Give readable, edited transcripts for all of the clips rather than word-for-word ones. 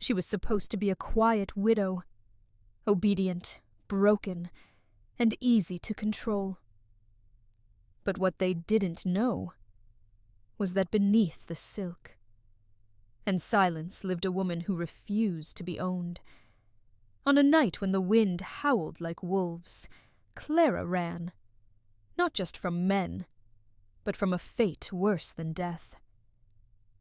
She was supposed to be a quiet widow, obedient, broken, and easy to control. But what they didn't know was that beneath the silk and silence lived a woman who refused to be owned. On a night when the wind howled like wolves, Clara ran, not just from men, but from a fate worse than death.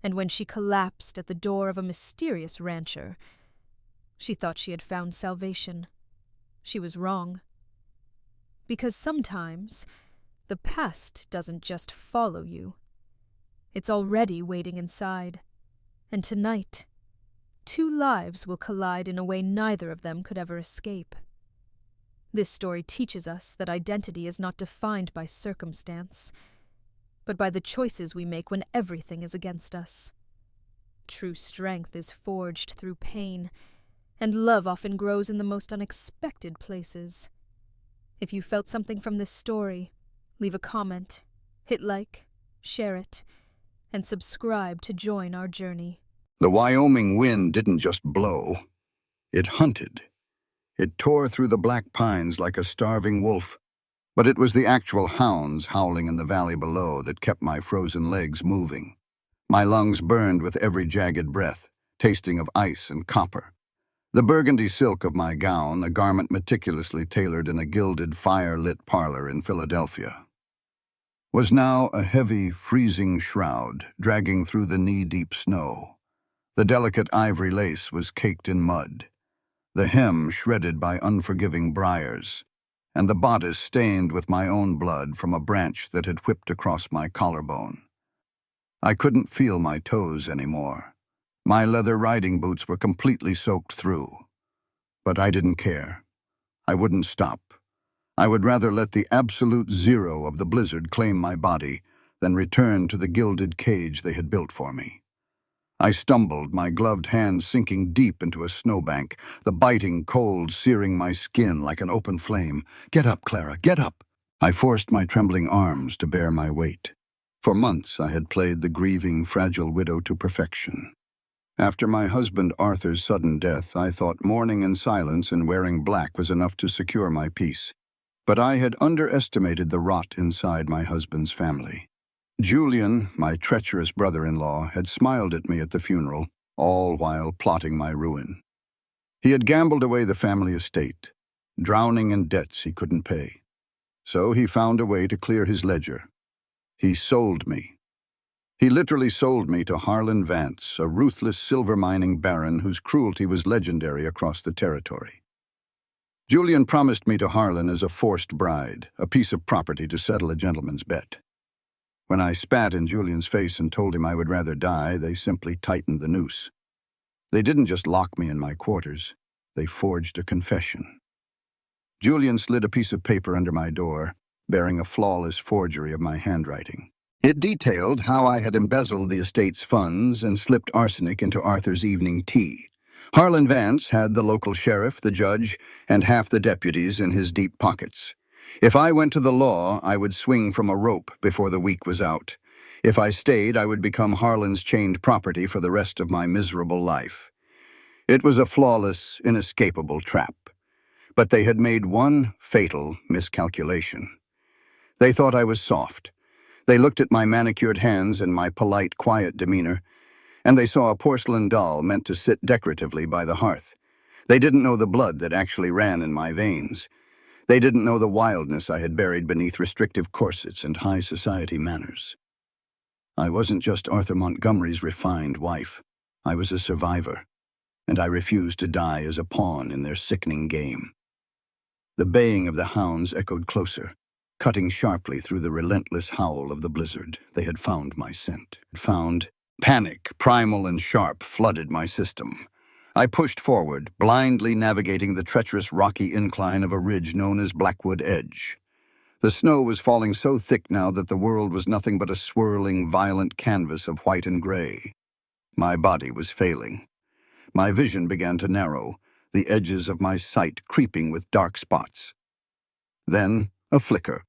And when she collapsed at the door of a mysterious rancher, she thought she had found salvation. She was wrong. Because sometimes the past doesn't just follow you. It's already waiting inside. And tonight, 2 lives will collide in a way neither of them could ever escape. This story teaches us that identity is not defined by circumstance, but by the choices we make when everything is against us. True strength is forged through pain, and love often grows in the most unexpected places. If you felt something from this story, leave a comment, hit like, share it, and subscribe to join our journey. The Wyoming wind didn't just blow. It hunted. It tore through the black pines like a starving wolf. But it was the actual hounds howling in the valley below that kept my frozen legs moving. My lungs burned with every jagged breath, tasting of ice and copper. The burgundy silk of my gown, a garment meticulously tailored in a gilded, fire-lit parlor in Philadelphia, was now a heavy, freezing shroud dragging through the knee-deep snow. The delicate ivory lace was caked in mud, the hem shredded by unforgiving briars, and the bodice stained with my own blood from a branch that had whipped across my collarbone. I couldn't feel my toes anymore. My leather riding boots were completely soaked through. But I didn't care. I wouldn't stop. I would rather let the absolute zero of the blizzard claim my body than return to the gilded cage they had built for me. I stumbled, my gloved hands sinking deep into a snowbank, the biting cold searing my skin like an open flame. "Get up, Clara, get up!" I forced my trembling arms to bear my weight. For months I had played the grieving, fragile widow to perfection. After my husband Arthur's sudden death, I thought mourning in silence and wearing black was enough to secure my peace. But I had underestimated the rot inside my husband's family. Julian, my treacherous brother-in-law, had smiled at me at the funeral, all while plotting my ruin. He had gambled away the family estate, drowning in debts he couldn't pay. So he found a way to clear his ledger. He sold me. He literally sold me to Harlan Vance, a ruthless silver mining baron whose cruelty was legendary across the territory. Julian promised me to Harlan as a forced bride, a piece of property to settle a gentleman's bet. When I spat in Julian's face and told him I would rather die, they simply tightened the noose. They didn't just lock me in my quarters, they forged a confession. Julian slid a piece of paper under my door, bearing a flawless forgery of my handwriting. It detailed how I had embezzled the estate's funds and slipped arsenic into Arthur's evening tea. Harlan Vance had the local sheriff, the judge, and half the deputies in his deep pockets. If I went to the law, I would swing from a rope before the week was out. If I stayed, I would become Harlan's chained property for the rest of my miserable life. It was a flawless, inescapable trap. But they had made one fatal miscalculation. They thought I was soft. They looked at my manicured hands and my polite, quiet demeanor, and they saw a porcelain doll meant to sit decoratively by the hearth. They didn't know the blood that actually ran in my veins. They didn't know the wildness I had buried beneath restrictive corsets and high society manners. I wasn't just Arthur Montgomery's refined wife. I was a survivor, and I refused to die as a pawn in their sickening game. The baying of the hounds echoed closer, cutting sharply through the relentless howl of the blizzard. They had found my scent. Panic, primal and sharp, flooded my system. I pushed forward, blindly navigating the treacherous rocky incline of a ridge known as Blackwood Edge. The snow was falling so thick now that the world was nothing but a swirling, violent canvas of white and gray. My body was failing. My vision began to narrow, the edges of my sight creeping with dark spots. Then, a flicker.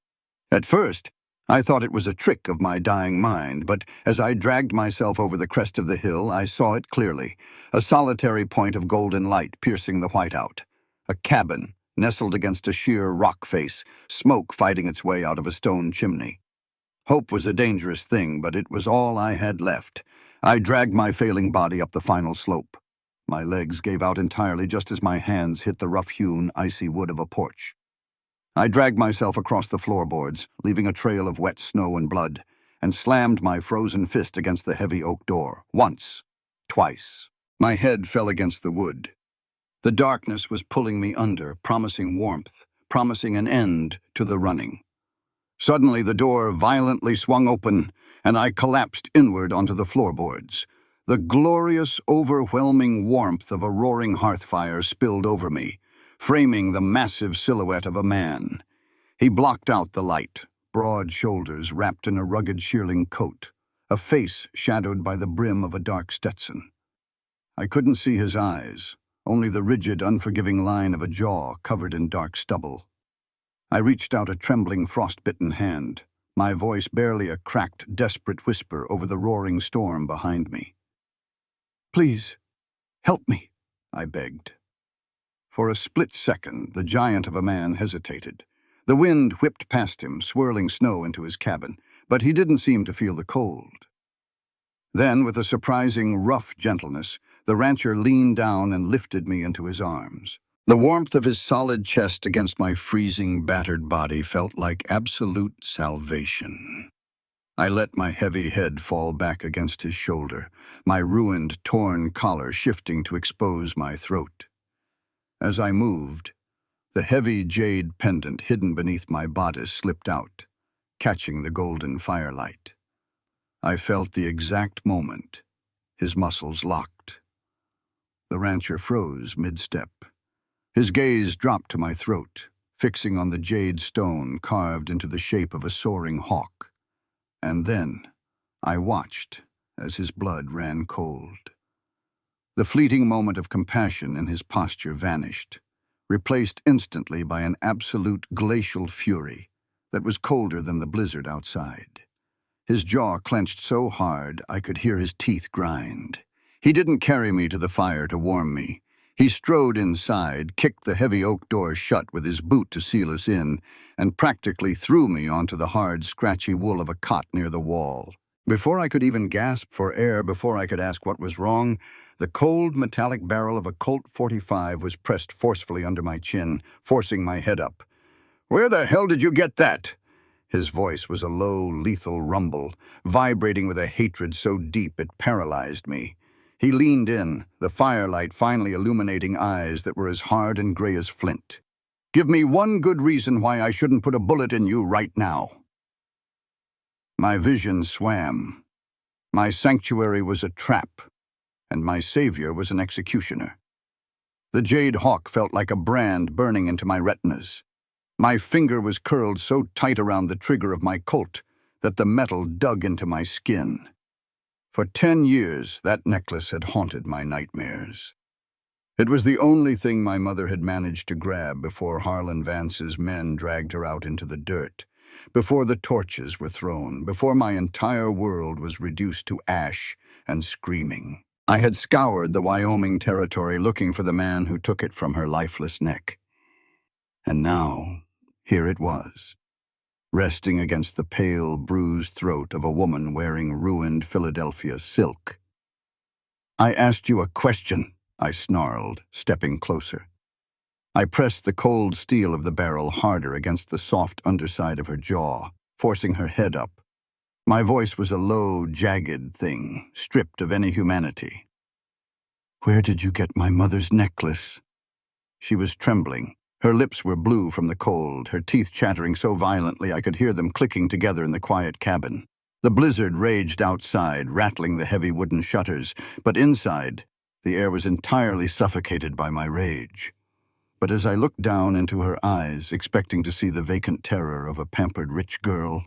At first, I thought it was a trick of my dying mind, but as I dragged myself over the crest of the hill, I saw it clearly, a solitary point of golden light piercing the whiteout. A cabin, nestled against a sheer rock face, smoke fighting its way out of a stone chimney. Hope was a dangerous thing, but it was all I had left. I dragged my failing body up the final slope. My legs gave out entirely just as my hands hit the rough-hewn, icy wood of a porch. I dragged myself across the floorboards, leaving a trail of wet snow and blood, and slammed my frozen fist against the heavy oak door. Once. Twice. My head fell against the wood. The darkness was pulling me under, promising warmth, promising an end to the running. Suddenly the door violently swung open, and I collapsed inward onto the floorboards. The glorious, overwhelming warmth of a roaring hearth fire spilled over me, framing the massive silhouette of a man. He blocked out the light, broad shoulders wrapped in a rugged shearling coat, a face shadowed by the brim of a dark Stetson. I couldn't see his eyes, only the rigid, unforgiving line of a jaw covered in dark stubble. I reached out a trembling, frost-bitten hand, my voice barely a cracked, desperate whisper over the roaring storm behind me. "Please, help me," I begged. For a split second, the giant of a man hesitated. The wind whipped past him, swirling snow into his cabin, but he didn't seem to feel the cold. Then, with a surprising, rough gentleness, the rancher leaned down and lifted me into his arms. The warmth of his solid chest against my freezing, battered body felt like absolute salvation. I let my heavy head fall back against his shoulder, my ruined, torn collar shifting to expose my throat. As I moved, the heavy jade pendant hidden beneath my bodice slipped out, catching the golden firelight. I felt the exact moment. His muscles locked. The rancher froze mid-step. His gaze dropped to my throat, fixing on the jade stone carved into the shape of a soaring hawk. And then I watched as his blood ran cold. The fleeting moment of compassion in his posture vanished, replaced instantly by an absolute glacial fury that was colder than the blizzard outside. His jaw clenched so hard I could hear his teeth grind. He didn't carry me to the fire to warm me. He strode inside, kicked the heavy oak door shut with his boot to seal us in, and practically threw me onto the hard, scratchy wool of a cot near the wall. Before I could even gasp for air, before I could ask what was wrong, the cold, metallic barrel of a Colt .45 was pressed forcefully under my chin, forcing my head up. "Where the hell did you get that?" His voice was a low, lethal rumble, vibrating with a hatred so deep it paralyzed me. He leaned in, the firelight finally illuminating eyes that were as hard and gray as flint. "Give me one good reason why I shouldn't put a bullet in you right now." My vision swam. My sanctuary was a trap, and my savior was an executioner. The jade hawk felt like a brand burning into my retinas. My finger was curled so tight around the trigger of my Colt that the metal dug into my skin. For 10 years, that necklace had haunted my nightmares. It was the only thing my mother had managed to grab before Harlan Vance's men dragged her out into the dirt, before the torches were thrown, before my entire world was reduced to ash and screaming. I had scoured the Wyoming territory looking for the man who took it from her lifeless neck. And now, here it was, resting against the pale, bruised throat of a woman wearing ruined Philadelphia silk. "I asked you a question," I snarled, stepping closer. I pressed the cold steel of the barrel harder against the soft underside of her jaw, forcing her head up. My voice was a low, jagged thing, stripped of any humanity. "Where did you get my mother's necklace?" She was trembling. Her lips were blue from the cold, her teeth chattering so violently I could hear them clicking together in the quiet cabin. The blizzard raged outside, rattling the heavy wooden shutters, but inside, the air was entirely suffocated by my rage. But as I looked down into her eyes, expecting to see the vacant terror of a pampered rich girl,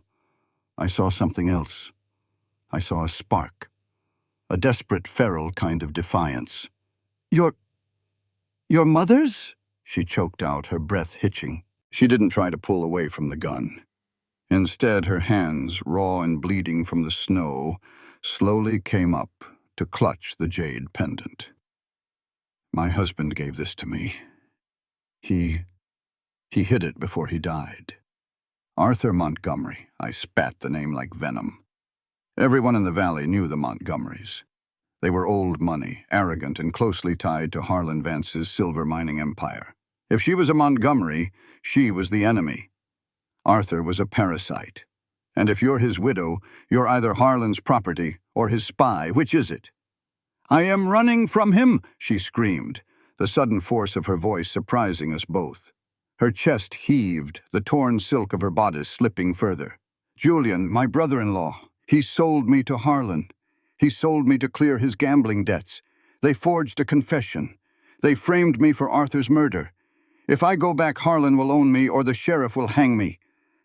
I saw something else. I saw a spark, a desperate, feral kind of defiance. Your mother's?" She choked out, her breath hitching. She didn't try to pull away from the gun. Instead, her hands, raw and bleeding from the snow, slowly came up to clutch the jade pendant. My husband gave this to me. He hid it before he died. Arthur Montgomery. I spat the name like venom. Everyone in the valley knew the Montgomerys. They were old money, arrogant, and closely tied to Harlan Vance's silver mining empire. If she was a Montgomery, she was the enemy. Arthur was a parasite. And if you're his widow, you're either Harlan's property or his spy. Which is it? "I am running from him," she screamed, the sudden force of her voice surprising us both. Her chest heaved, the torn silk of her bodice slipping further. "Julian, my brother-in-law, he sold me to Harlan. He sold me to clear his gambling debts. They forged a confession. They framed me for Arthur's murder. If I go back, Harlan will own me or the sheriff will hang me."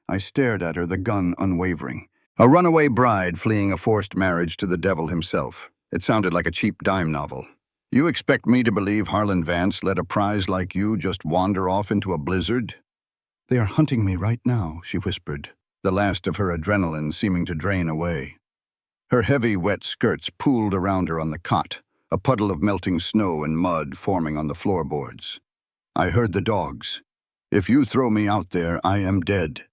I stared at her, the gun unwavering. A runaway bride fleeing a forced marriage to the devil himself. It sounded like a cheap dime novel. "You expect me to believe Harlan Vance let a prize like you just wander off into a blizzard?" "They are hunting me right now," she whispered, the last of her adrenaline seeming to drain away. Her heavy, wet skirts pooled around her on the cot, a puddle of melting snow and mud forming on the floorboards. "I heard the dogs. If you throw me out there, I am dead."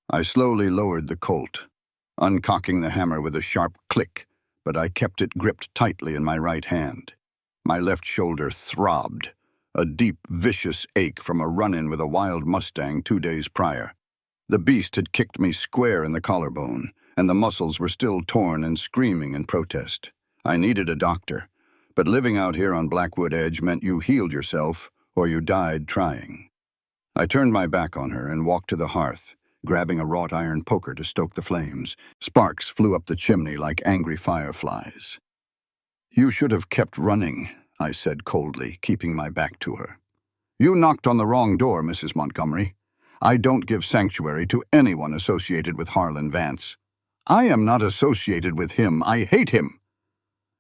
I slowly lowered the Colt, uncocking the hammer with a sharp click, but I kept it gripped tightly in my right hand. My left shoulder throbbed, a deep, vicious ache from a run-in with a wild Mustang 2 days prior. The beast had kicked me square in the collarbone, and the muscles were still torn and screaming in protest. I needed a doctor, but living out here on Blackwood Edge meant you healed yourself or you died trying. I turned my back on her and walked to the hearth, grabbing a wrought iron poker to stoke the flames. Sparks flew up the chimney like angry fireflies. "You should have kept running," I said coldly, keeping my back to her. "You knocked on the wrong door, Mrs. Montgomery. I don't give sanctuary to anyone associated with Harlan Vance. I am not associated with him. I hate him."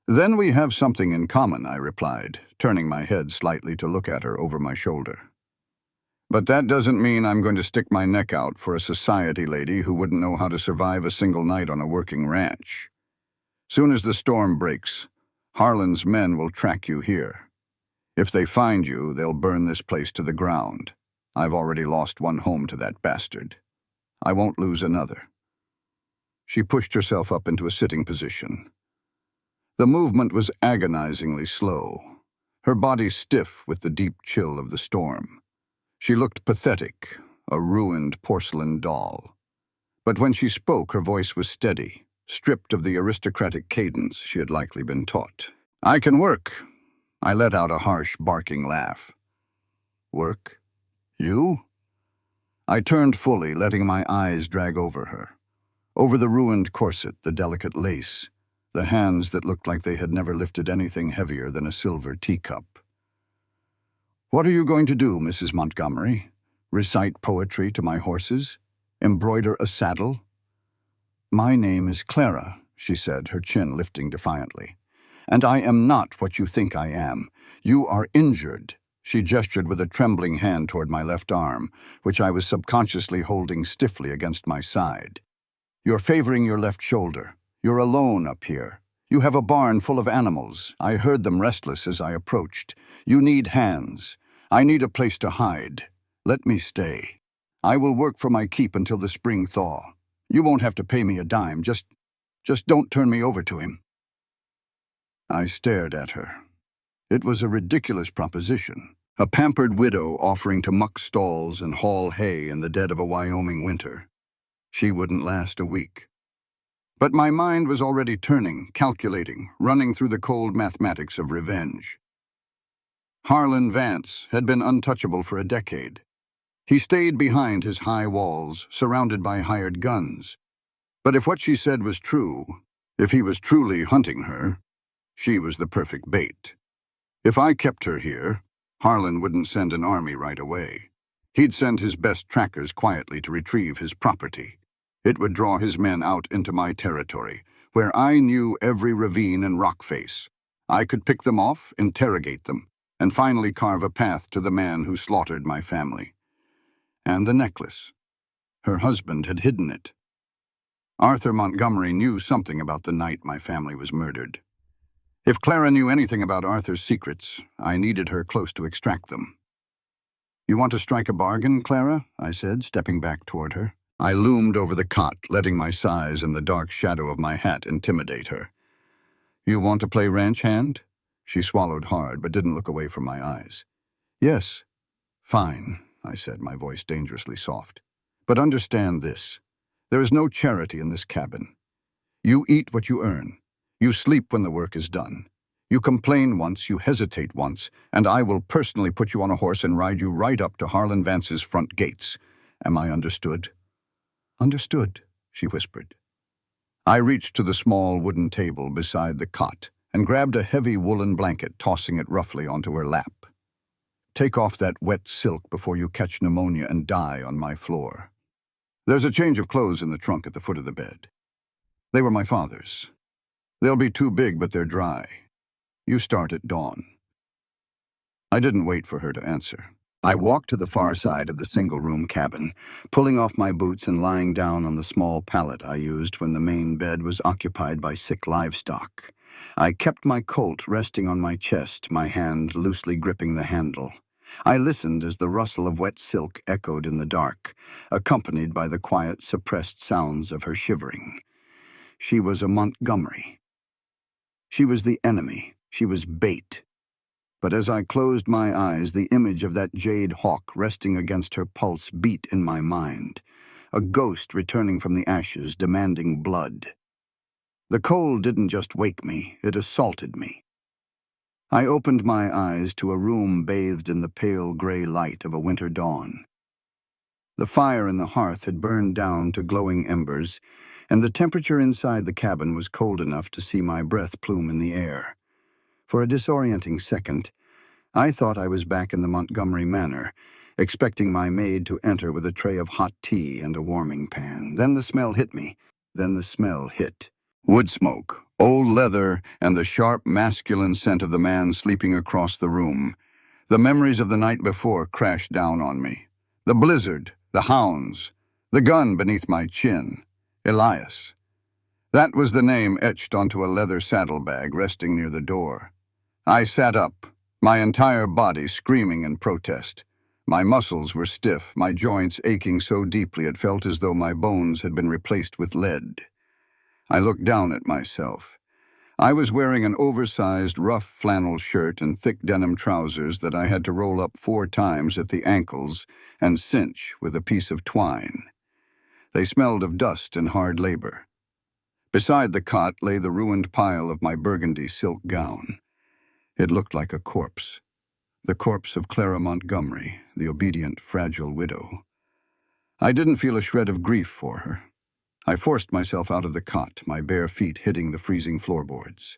"Then we have something in common," I replied, turning my head slightly to look at her over my shoulder. "But that doesn't mean I'm going to stick my neck out for a society lady who wouldn't know how to survive a single night on a working ranch. Soon as the storm breaks, Harlan's men will track you here. If they find you, they'll burn this place to the ground. I've already lost one home to that bastard. I won't lose another." She pushed herself up into a sitting position. The movement was agonizingly slow, her body stiff with the deep chill of the storm. She looked pathetic, a ruined porcelain doll. But when she spoke, her voice was steady, stripped of the aristocratic cadence she had likely been taught. "I can work." I let out a harsh, barking laugh. "Work? You?" I turned fully, letting my eyes drag over her. Over the ruined corset, the delicate lace, the hands that looked like they had never lifted anything heavier than a silver teacup. "What are you going to do, Mrs. Montgomery? Recite poetry to my horses? Embroider a saddle?" "My name is Clara," she said, her chin lifting defiantly. "And I am not what you think I am. You are injured." She gestured with a trembling hand toward my left arm, which I was subconsciously holding stiffly against my side. "You're favoring your left shoulder. You're alone up here. You have a barn full of animals. I heard them restless as I approached. You need hands. I need a place to hide. Let me stay. I will work for my keep until the spring thaw. You won't have to pay me a dime. Just don't turn me over to him." I stared at her. It was a ridiculous proposition. A pampered widow offering to muck stalls and haul hay in the dead of a Wyoming winter. She wouldn't last a week. But my mind was already turning, calculating, running through the cold mathematics of revenge. Harlan Vance had been untouchable for a decade. He stayed behind his high walls, surrounded by hired guns. But if what she said was true, if he was truly hunting her, she was the perfect bait. If I kept her here, Harlan wouldn't send an army right away. He'd send his best trackers quietly to retrieve his property. It would draw his men out into my territory, where I knew every ravine and rock face. I could pick them off, interrogate them, and finally carve a path to the man who slaughtered my family. And the necklace. Her husband had hidden it. Arthur Montgomery knew something about the night my family was murdered. If Clara knew anything about Arthur's secrets, I needed her close to extract them. "You want to strike a bargain, Clara?" I said, stepping back toward her. I loomed over the cot, letting my size and the dark shadow of my hat intimidate her. "You want to play ranch hand?" She swallowed hard, but didn't look away from my eyes. "Yes." "Fine," I said, my voice dangerously soft. "But understand this. There is no charity in this cabin. You eat what you earn. You sleep when the work is done. You complain once, you hesitate once, and I will personally put you on a horse and ride you right up to Harlan Vance's front gates. Am I understood?" "Understood," she whispered. I reached to the small wooden table beside the cot and grabbed a heavy woolen blanket, tossing it roughly onto her lap. "Take off that wet silk before you catch pneumonia and die on my floor. There's a change of clothes in the trunk at the foot of the bed. They were my father's. They'll be too big, but they're dry. You start at dawn." I didn't wait for her to answer. I walked to the far side of the single-room cabin, pulling off my boots and lying down on the small pallet I used when the main bed was occupied by sick livestock. I kept my Colt resting on my chest, my hand loosely gripping the handle. I listened as the rustle of wet silk echoed in the dark, accompanied by the quiet, suppressed sounds of her shivering. She was a Montgomery. She was the enemy. She was bait. But as I closed my eyes, the image of that jade hawk resting against her pulse beat in my mind, a ghost returning from the ashes, demanding blood. The cold didn't just wake me, it assaulted me. I opened my eyes to a room bathed in the pale gray light of a winter dawn. The fire in the hearth had burned down to glowing embers, and the temperature inside the cabin was cold enough to see my breath plume in the air. For a disorienting second, I thought I was back in the Montgomery Manor, expecting my maid to enter with a tray of hot tea and a warming pan. Then the smell hit me. Then the smell hit. Wood smoke, old leather, and the sharp, masculine scent of the man sleeping across the room. The memories of the night before crashed down on me. The blizzard, the hounds, the gun beneath my chin. Elias. That was the name etched onto a leather saddlebag resting near the door. I sat up, my entire body screaming in protest. My muscles were stiff, my joints aching so deeply it felt as though my bones had been replaced with lead. I looked down at myself. I was wearing an oversized, rough flannel shirt and thick denim trousers that I had to roll up 4 times at the ankles and cinch with a piece of twine. They smelled of dust and hard labor. Beside the cot lay the ruined pile of my burgundy silk gown. It looked like a corpse. The corpse of Clara Montgomery, the obedient, fragile widow. I didn't feel a shred of grief for her. I forced myself out of the cot, my bare feet hitting the freezing floorboards.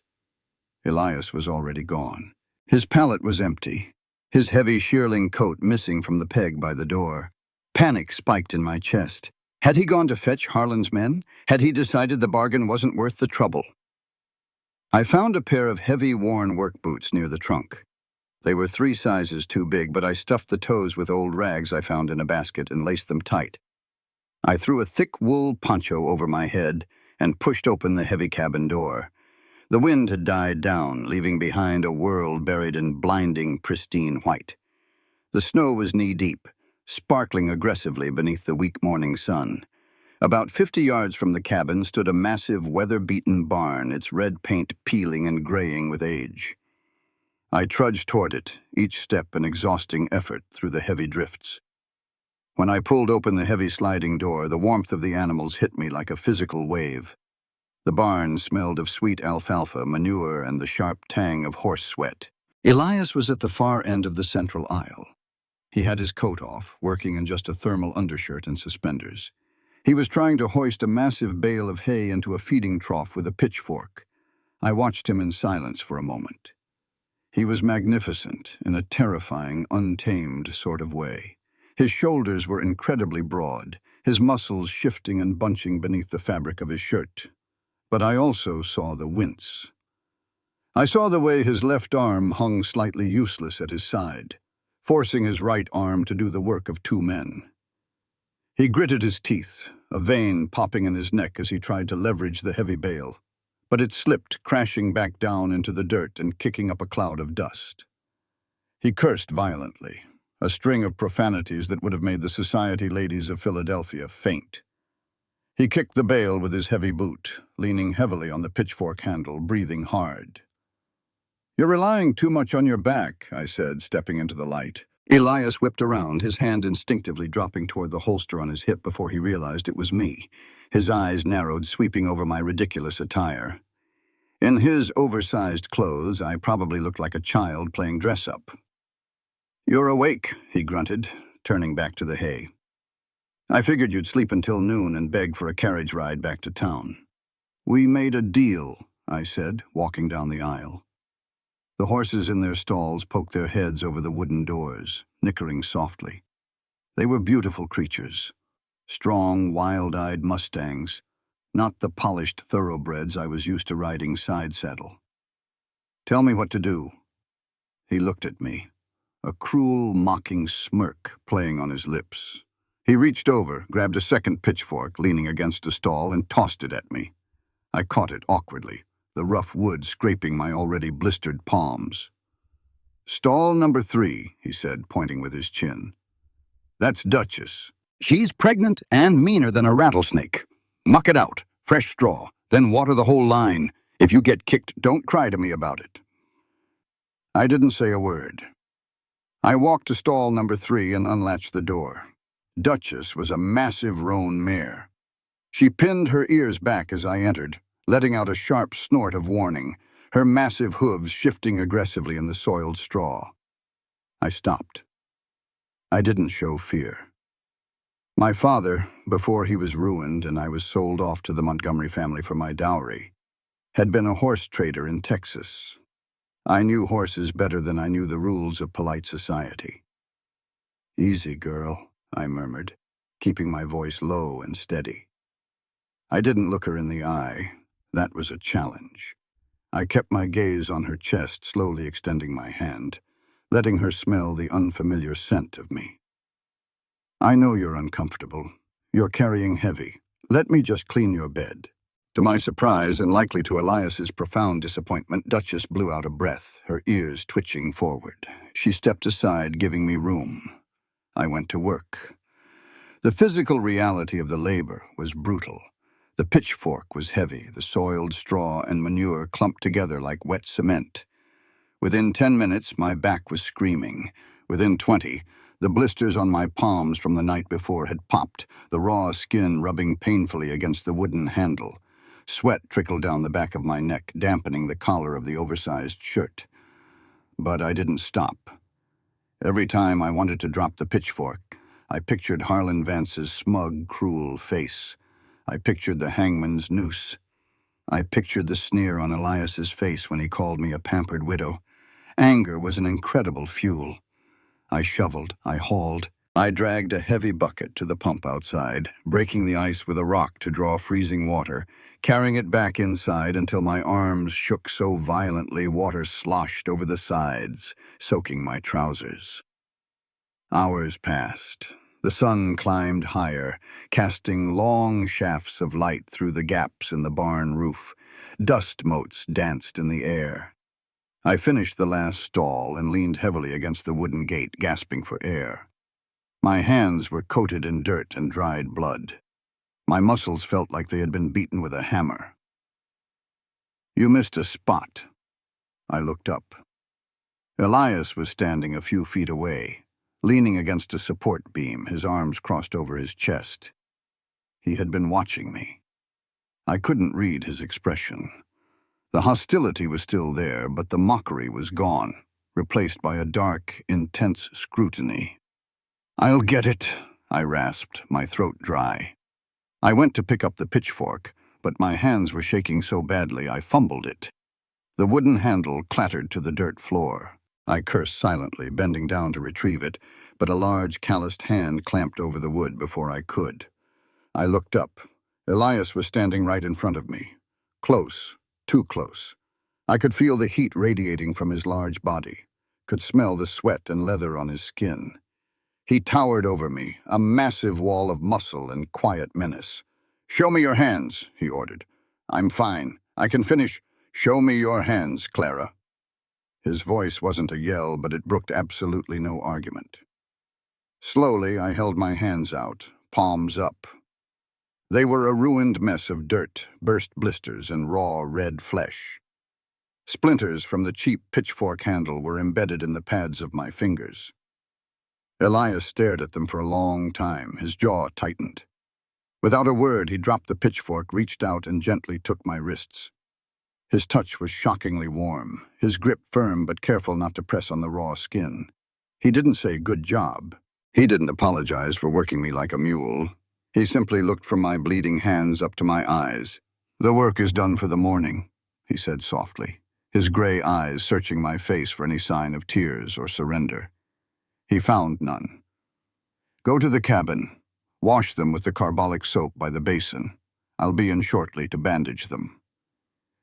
Elias was already gone. His pallet was empty, his heavy shearling coat missing from the peg by the door. Panic spiked in my chest. Had he gone to fetch Harlan's men? Had he decided the bargain wasn't worth the trouble? I found a pair of heavy, worn work boots near the trunk. They were 3 sizes too big, but I stuffed the toes with old rags I found in a basket and laced them tight. I threw a thick wool poncho over my head and pushed open the heavy cabin door. The wind had died down, leaving behind a world buried in blinding, pristine white. The snow was knee-deep, sparkling aggressively beneath the weak morning sun. About 50 yards from the cabin stood a massive, weather-beaten barn, its red paint peeling and graying with age. I trudged toward it, each step an exhausting effort through the heavy drifts. When I pulled open the heavy sliding door, the warmth of the animals hit me like a physical wave. The barn smelled of sweet alfalfa, manure, and the sharp tang of horse sweat. Elias was at the far end of the central aisle. He had his coat off, working in just a thermal undershirt and suspenders. He was trying to hoist a massive bale of hay into a feeding trough with a pitchfork. I watched him in silence for a moment. He was magnificent in a terrifying, untamed sort of way. His shoulders were incredibly broad, his muscles shifting and bunching beneath the fabric of his shirt. But I also saw the wince. I saw the way his left arm hung slightly useless at his side, forcing his right arm to do the work of 2 men. He gritted his teeth, a vein popping in his neck as he tried to leverage the heavy bale. But it slipped, crashing back down into the dirt and kicking up a cloud of dust. He cursed violently, a string of profanities that would have made the society ladies of Philadelphia faint. He kicked the bale with his heavy boot, leaning heavily on the pitchfork handle, breathing hard. "You're relying too much on your back," I said, stepping into the light. Elias whipped around, his hand instinctively dropping toward the holster on his hip before he realized it was me. His eyes narrowed, sweeping over my ridiculous attire. In his oversized clothes, I probably looked like a child playing dress-up. "You're awake," he grunted, turning back to the hay. "I figured you'd sleep until noon and beg for a carriage ride back to town." "We made a deal," I said, walking down the aisle. The horses in their stalls poked their heads over the wooden doors, nickering softly. They were beautiful creatures, strong, wild-eyed mustangs, not the polished thoroughbreds I was used to riding side saddle. "Tell me what to do." He looked at me, a cruel, mocking smirk playing on his lips. He reached over, grabbed a second pitchfork leaning against a stall, and tossed it at me. I caught it awkwardly, the rough wood scraping my already blistered palms. "Stall number 3, he said, pointing with his chin. "That's Duchess. She's pregnant and meaner than a rattlesnake. Muck it out, fresh straw, then water the whole line. If you get kicked, don't cry to me about it." I didn't say a word. I walked to stall number 3 and unlatched the door. Duchess was a massive roan mare. She pinned her ears back as I entered, letting out a sharp snort of warning, her massive hooves shifting aggressively in the soiled straw. I stopped. I didn't show fear. My father, before he was ruined and I was sold off to the Montgomery family for my dowry, had been a horse trader in Texas. I knew horses better than I knew the rules of polite society. "Easy, girl," I murmured, keeping my voice low and steady. I didn't look her in the eye. That was a challenge. I kept my gaze on her chest, slowly extending my hand, letting her smell the unfamiliar scent of me. "I know you're uncomfortable. You're carrying heavy. Let me just clean your bed." To my surprise, and likely to Elias's profound disappointment, Duchess blew out a breath, her ears twitching forward. She stepped aside, giving me room. I went to work. The physical reality of the labor was brutal. The pitchfork was heavy, the soiled straw and manure clumped together like wet cement. Within 10 minutes, my back was screaming. Within 20, the blisters on my palms from the night before had popped, the raw skin rubbing painfully against the wooden handle. Sweat trickled down the back of my neck, dampening the collar of the oversized shirt. But I didn't stop. Every time I wanted to drop the pitchfork, I pictured Harlan Vance's smug, cruel face. I pictured the hangman's noose. I pictured the sneer on Elias's face when he called me a pampered widow. Anger was an incredible fuel. I shoveled, I hauled. I dragged a heavy bucket to the pump outside, breaking the ice with a rock to draw freezing water, carrying it back inside until my arms shook so violently water sloshed over the sides, soaking my trousers. Hours passed. The sun climbed higher, casting long shafts of light through the gaps in the barn roof. Dust motes danced in the air. I finished the last stall and leaned heavily against the wooden gate, gasping for air. My hands were coated in dirt and dried blood. My muscles felt like they had been beaten with a hammer. "You missed a spot." I looked up. Elias was standing a few feet away, leaning against a support beam, his arms crossed over his chest. He had been watching me. I couldn't read his expression. The hostility was still there, but the mockery was gone, replaced by a dark, intense scrutiny. "I'll get it," I rasped, my throat dry. I went to pick up the pitchfork, but my hands were shaking so badly I fumbled it. The wooden handle clattered to the dirt floor. I cursed silently, bending down to retrieve it, but a large, calloused hand clamped over the wood before I could. I looked up. Elias was standing right in front of me. Close, too close. I could feel the heat radiating from his large body, could smell the sweat and leather on his skin. He towered over me, a massive wall of muscle and quiet menace. "Show me your hands," he ordered. "I'm fine. I can finish." "Show me your hands, Clara." His voice wasn't a yell, but it brooked absolutely no argument. Slowly, I held my hands out, palms up. They were a ruined mess of dirt, burst blisters, and raw red flesh. Splinters from the cheap pitchfork handle were embedded in the pads of my fingers. Elias stared at them for a long time, his jaw tightened. Without a word, he dropped the pitchfork, reached out, and gently took my wrists. His touch was shockingly warm, his grip firm but careful not to press on the raw skin. He didn't say "good job." He didn't apologize for working me like a mule. He simply looked from my bleeding hands up to my eyes. "The work is done for the morning," he said softly, his gray eyes searching my face for any sign of tears or surrender. He found none. "Go to the cabin. Wash them with the carbolic soap by the basin. I'll be in shortly to bandage them."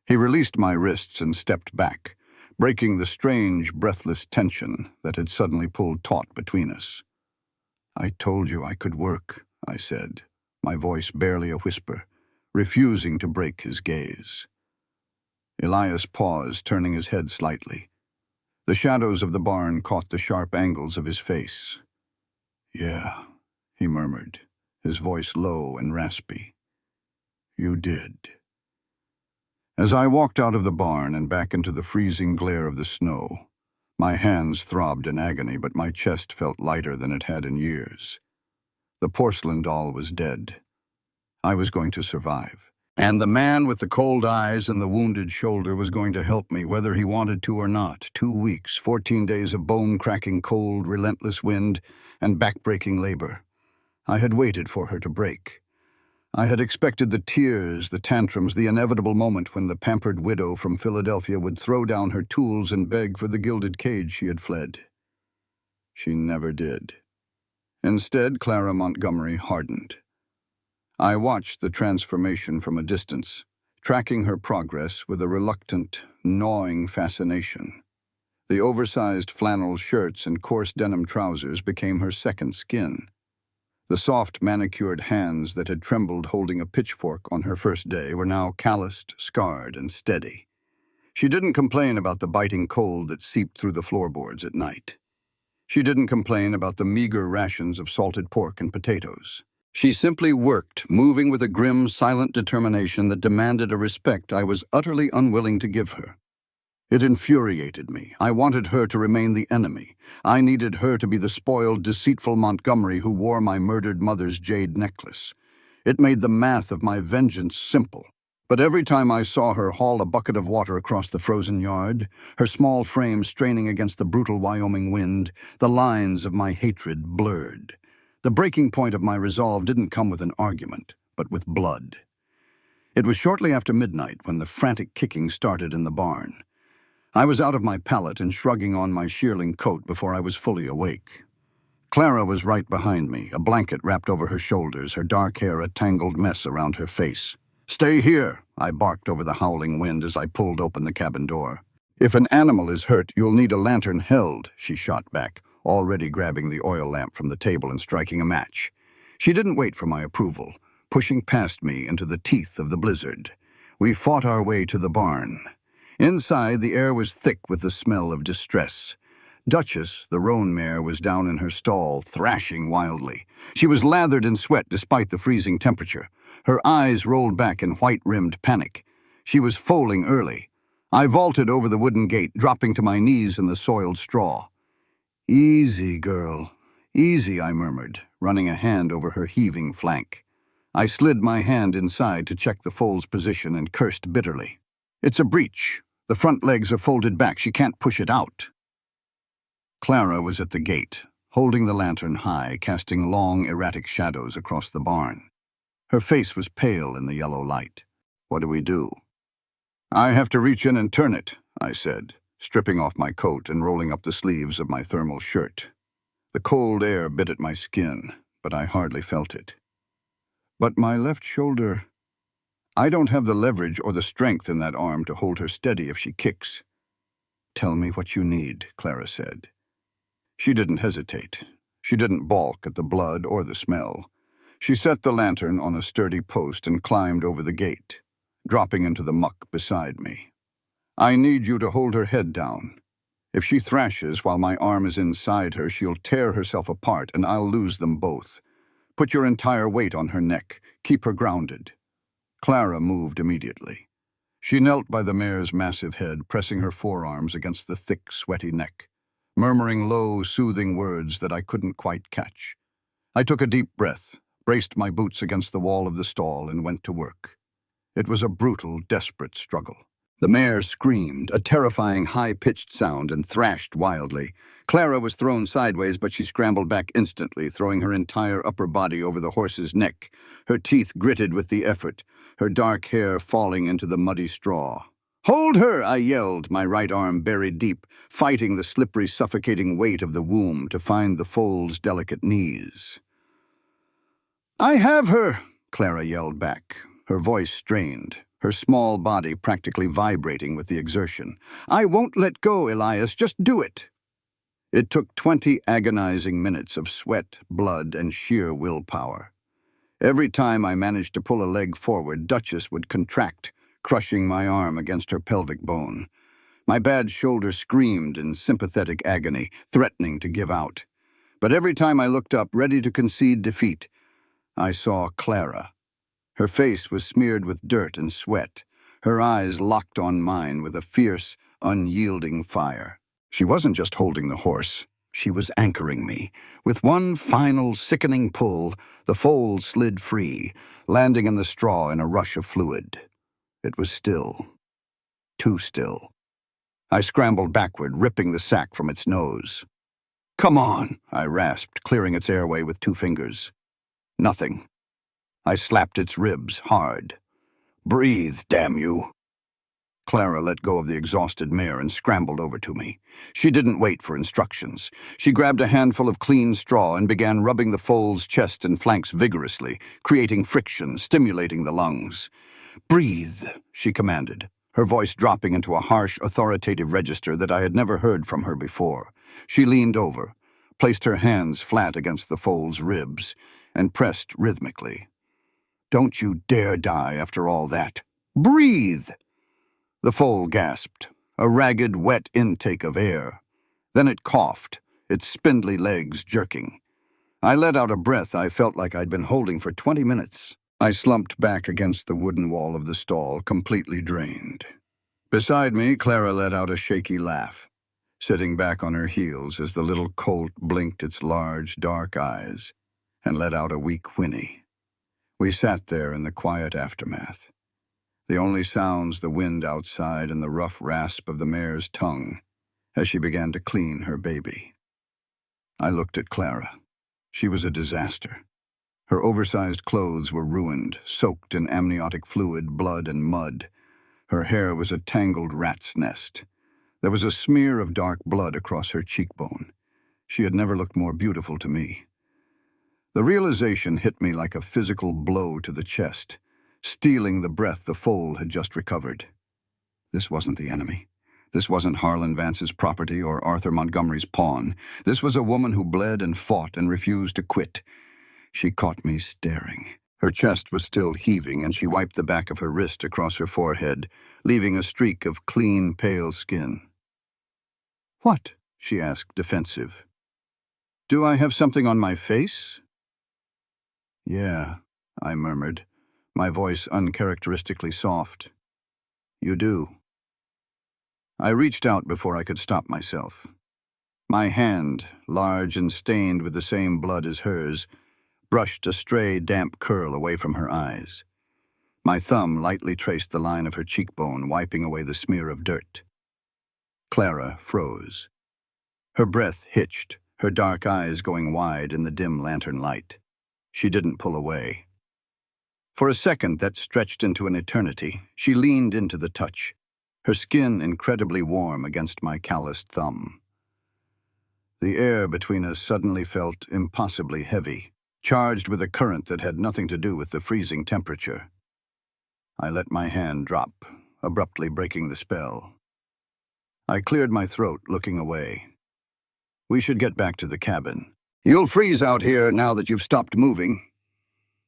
He released my wrists and stepped back, breaking the strange, breathless tension that had suddenly pulled taut between us. "I told you I could work," I said, my voice barely a whisper, refusing to break his gaze. Elias paused, turning his head slightly. The shadows of the barn caught the sharp angles of his face. "Yeah," he murmured, his voice low and raspy. "You did." As I walked out of the barn and back into the freezing glare of the snow, my hands throbbed in agony, but my chest felt lighter than it had in years. The porcelain doll was dead. I was going to survive. And the man with the cold eyes and the wounded shoulder was going to help me, whether he wanted to or not. 2 weeks, 14 days of bone-cracking cold, relentless wind, and back-breaking labor. I had waited for her to break. I had expected the tears, the tantrums, the inevitable moment when the pampered widow from Philadelphia would throw down her tools and beg for the gilded cage she had fled. She never did. Instead, Clara Montgomery hardened. I watched the transformation from a distance, tracking her progress with a reluctant, gnawing fascination. The oversized flannel shirts and coarse denim trousers became her second skin. The soft, manicured hands that had trembled holding a pitchfork on her first day were now calloused, scarred, and steady. She didn't complain about the biting cold that seeped through the floorboards at night. She didn't complain about the meager rations of salted pork and potatoes. She simply worked, moving with a grim, silent determination that demanded a respect I was utterly unwilling to give her. It infuriated me. I wanted her to remain the enemy. I needed her to be the spoiled, deceitful Montgomery who wore my murdered mother's jade necklace. It made the math of my vengeance simple. But every time I saw her haul a bucket of water across the frozen yard, her small frame straining against the brutal Wyoming wind, the lines of my hatred blurred. The breaking point of my resolve didn't come with an argument, but with blood. It was shortly after midnight when the frantic kicking started in the barn. I was out of my pallet and shrugging on my shearling coat before I was fully awake. Clara was right behind me, a blanket wrapped over her shoulders, her dark hair a tangled mess around her face. "Stay here," I barked over the howling wind as I pulled open the cabin door. "If an animal is hurt, you'll need a lantern held," she shot back, already grabbing the oil lamp from the table and striking a match. She didn't wait for my approval, pushing past me into the teeth of the blizzard. We fought our way to the barn. Inside, the air was thick with the smell of distress. Duchess, the roan mare, was down in her stall, thrashing wildly. She was lathered in sweat despite the freezing temperature. Her eyes rolled back in white-rimmed panic. She was foaling early. I vaulted over the wooden gate, dropping to my knees in the soiled straw. "Easy, girl. Easy," I murmured, running a hand over her heaving flank. I slid my hand inside to check the foal's position and cursed bitterly. "It's a breech. The front legs are folded back. She can't push it out." Clara was at the gate, holding the lantern high, casting long, erratic shadows across the barn. Her face was pale in the yellow light. "What do we do?" "I have to reach in and turn it," I said, stripping off my coat and rolling up the sleeves of my thermal shirt. The cold air bit at my skin, but I hardly felt it. "But my left shoulder... I don't have the leverage or the strength in that arm to hold her steady if she kicks." "Tell me what you need," Clara said. She didn't hesitate. She didn't balk at the blood or the smell. She set the lantern on a sturdy post and climbed over the gate, dropping into the muck beside me. "I need you to hold her head down. If she thrashes while my arm is inside her, she'll tear herself apart and I'll lose them both. Put your entire weight on her neck. Keep her grounded." Clara moved immediately. She knelt by the mare's massive head, pressing her forearms against the thick, sweaty neck, murmuring low, soothing words that I couldn't quite catch. I took a deep breath, braced my boots against the wall of the stall, and went to work. It was a brutal, desperate struggle. The mare screamed, a terrifying high-pitched sound, and thrashed wildly. Clara was thrown sideways, but she scrambled back instantly, throwing her entire upper body over the horse's neck, her teeth gritted with the effort, her dark hair falling into the muddy straw. "Hold her!" I yelled, my right arm buried deep, fighting the slippery, suffocating weight of the womb to find the foal's delicate knees. "I have her!" Clara yelled back, her voice strained, her small body practically vibrating with the exertion. "I won't let go, Elias. Just do it." It took 20 agonizing minutes of sweat, blood, and sheer willpower. Every time I managed to pull a leg forward, Duchess would contract, crushing my arm against her pelvic bone. My bad shoulder screamed in sympathetic agony, threatening to give out. But every time I looked up, ready to concede defeat, I saw Clara. Her face was smeared with dirt and sweat, her eyes locked on mine with a fierce, unyielding fire. She wasn't just holding the horse. She was anchoring me. With one final, sickening pull, the foal slid free, landing in the straw in a rush of fluid. It was still. Too still. I scrambled backward, ripping the sack from its nose. "Come on," I rasped, clearing its airway with 2 fingers. Nothing. I slapped its ribs hard. "Breathe, damn you." Clara let go of the exhausted mare and scrambled over to me. She didn't wait for instructions. She grabbed a handful of clean straw and began rubbing the foal's chest and flanks vigorously, creating friction, stimulating the lungs. "Breathe," she commanded, her voice dropping into a harsh, authoritative register that I had never heard from her before. She leaned over, placed her hands flat against the foal's ribs, and pressed rhythmically. "Don't you dare die after all that. Breathe!" The foal gasped, a ragged, wet intake of air. Then it coughed, its spindly legs jerking. I let out a breath I felt like I'd been holding for 20 minutes. I slumped back against the wooden wall of the stall, completely drained. Beside me, Clara let out a shaky laugh, sitting back on her heels as the little colt blinked its large, dark eyes and let out a weak whinny. We sat there in the quiet aftermath, the only sounds the wind outside and the rough rasp of the mare's tongue as she began to clean her baby. I looked at Clara. She was a disaster. Her oversized clothes were ruined, soaked in amniotic fluid, blood, and mud. Her hair was a tangled rat's nest. There was a smear of dark blood across her cheekbone. She had never looked more beautiful to me. The realization hit me like a physical blow to the chest, stealing the breath the foal had just recovered. This wasn't the enemy. This wasn't Harlan Vance's property or Arthur Montgomery's pawn. This was a woman who bled and fought and refused to quit. She caught me staring. Her chest was still heaving, and she wiped the back of her wrist across her forehead, leaving a streak of clean, pale skin. "What?" she asked, defensive. "Do I have something on my face?" "Yeah," I murmured, my voice uncharacteristically soft. "You do." I reached out before I could stop myself. My hand, large and stained with the same blood as hers, brushed a stray, damp curl away from her eyes. My thumb lightly traced the line of her cheekbone, wiping away the smear of dirt. Clara froze. Her breath hitched, her dark eyes going wide in the dim lantern light. She didn't pull away. For a second that stretched into an eternity, she leaned into the touch, her skin incredibly warm against my calloused thumb. The air between us suddenly felt impossibly heavy, charged with a current that had nothing to do with the freezing temperature. I let my hand drop, abruptly breaking the spell. I cleared my throat, looking away. "We should get back to the cabin." You'll freeze out here now that you've stopped moving.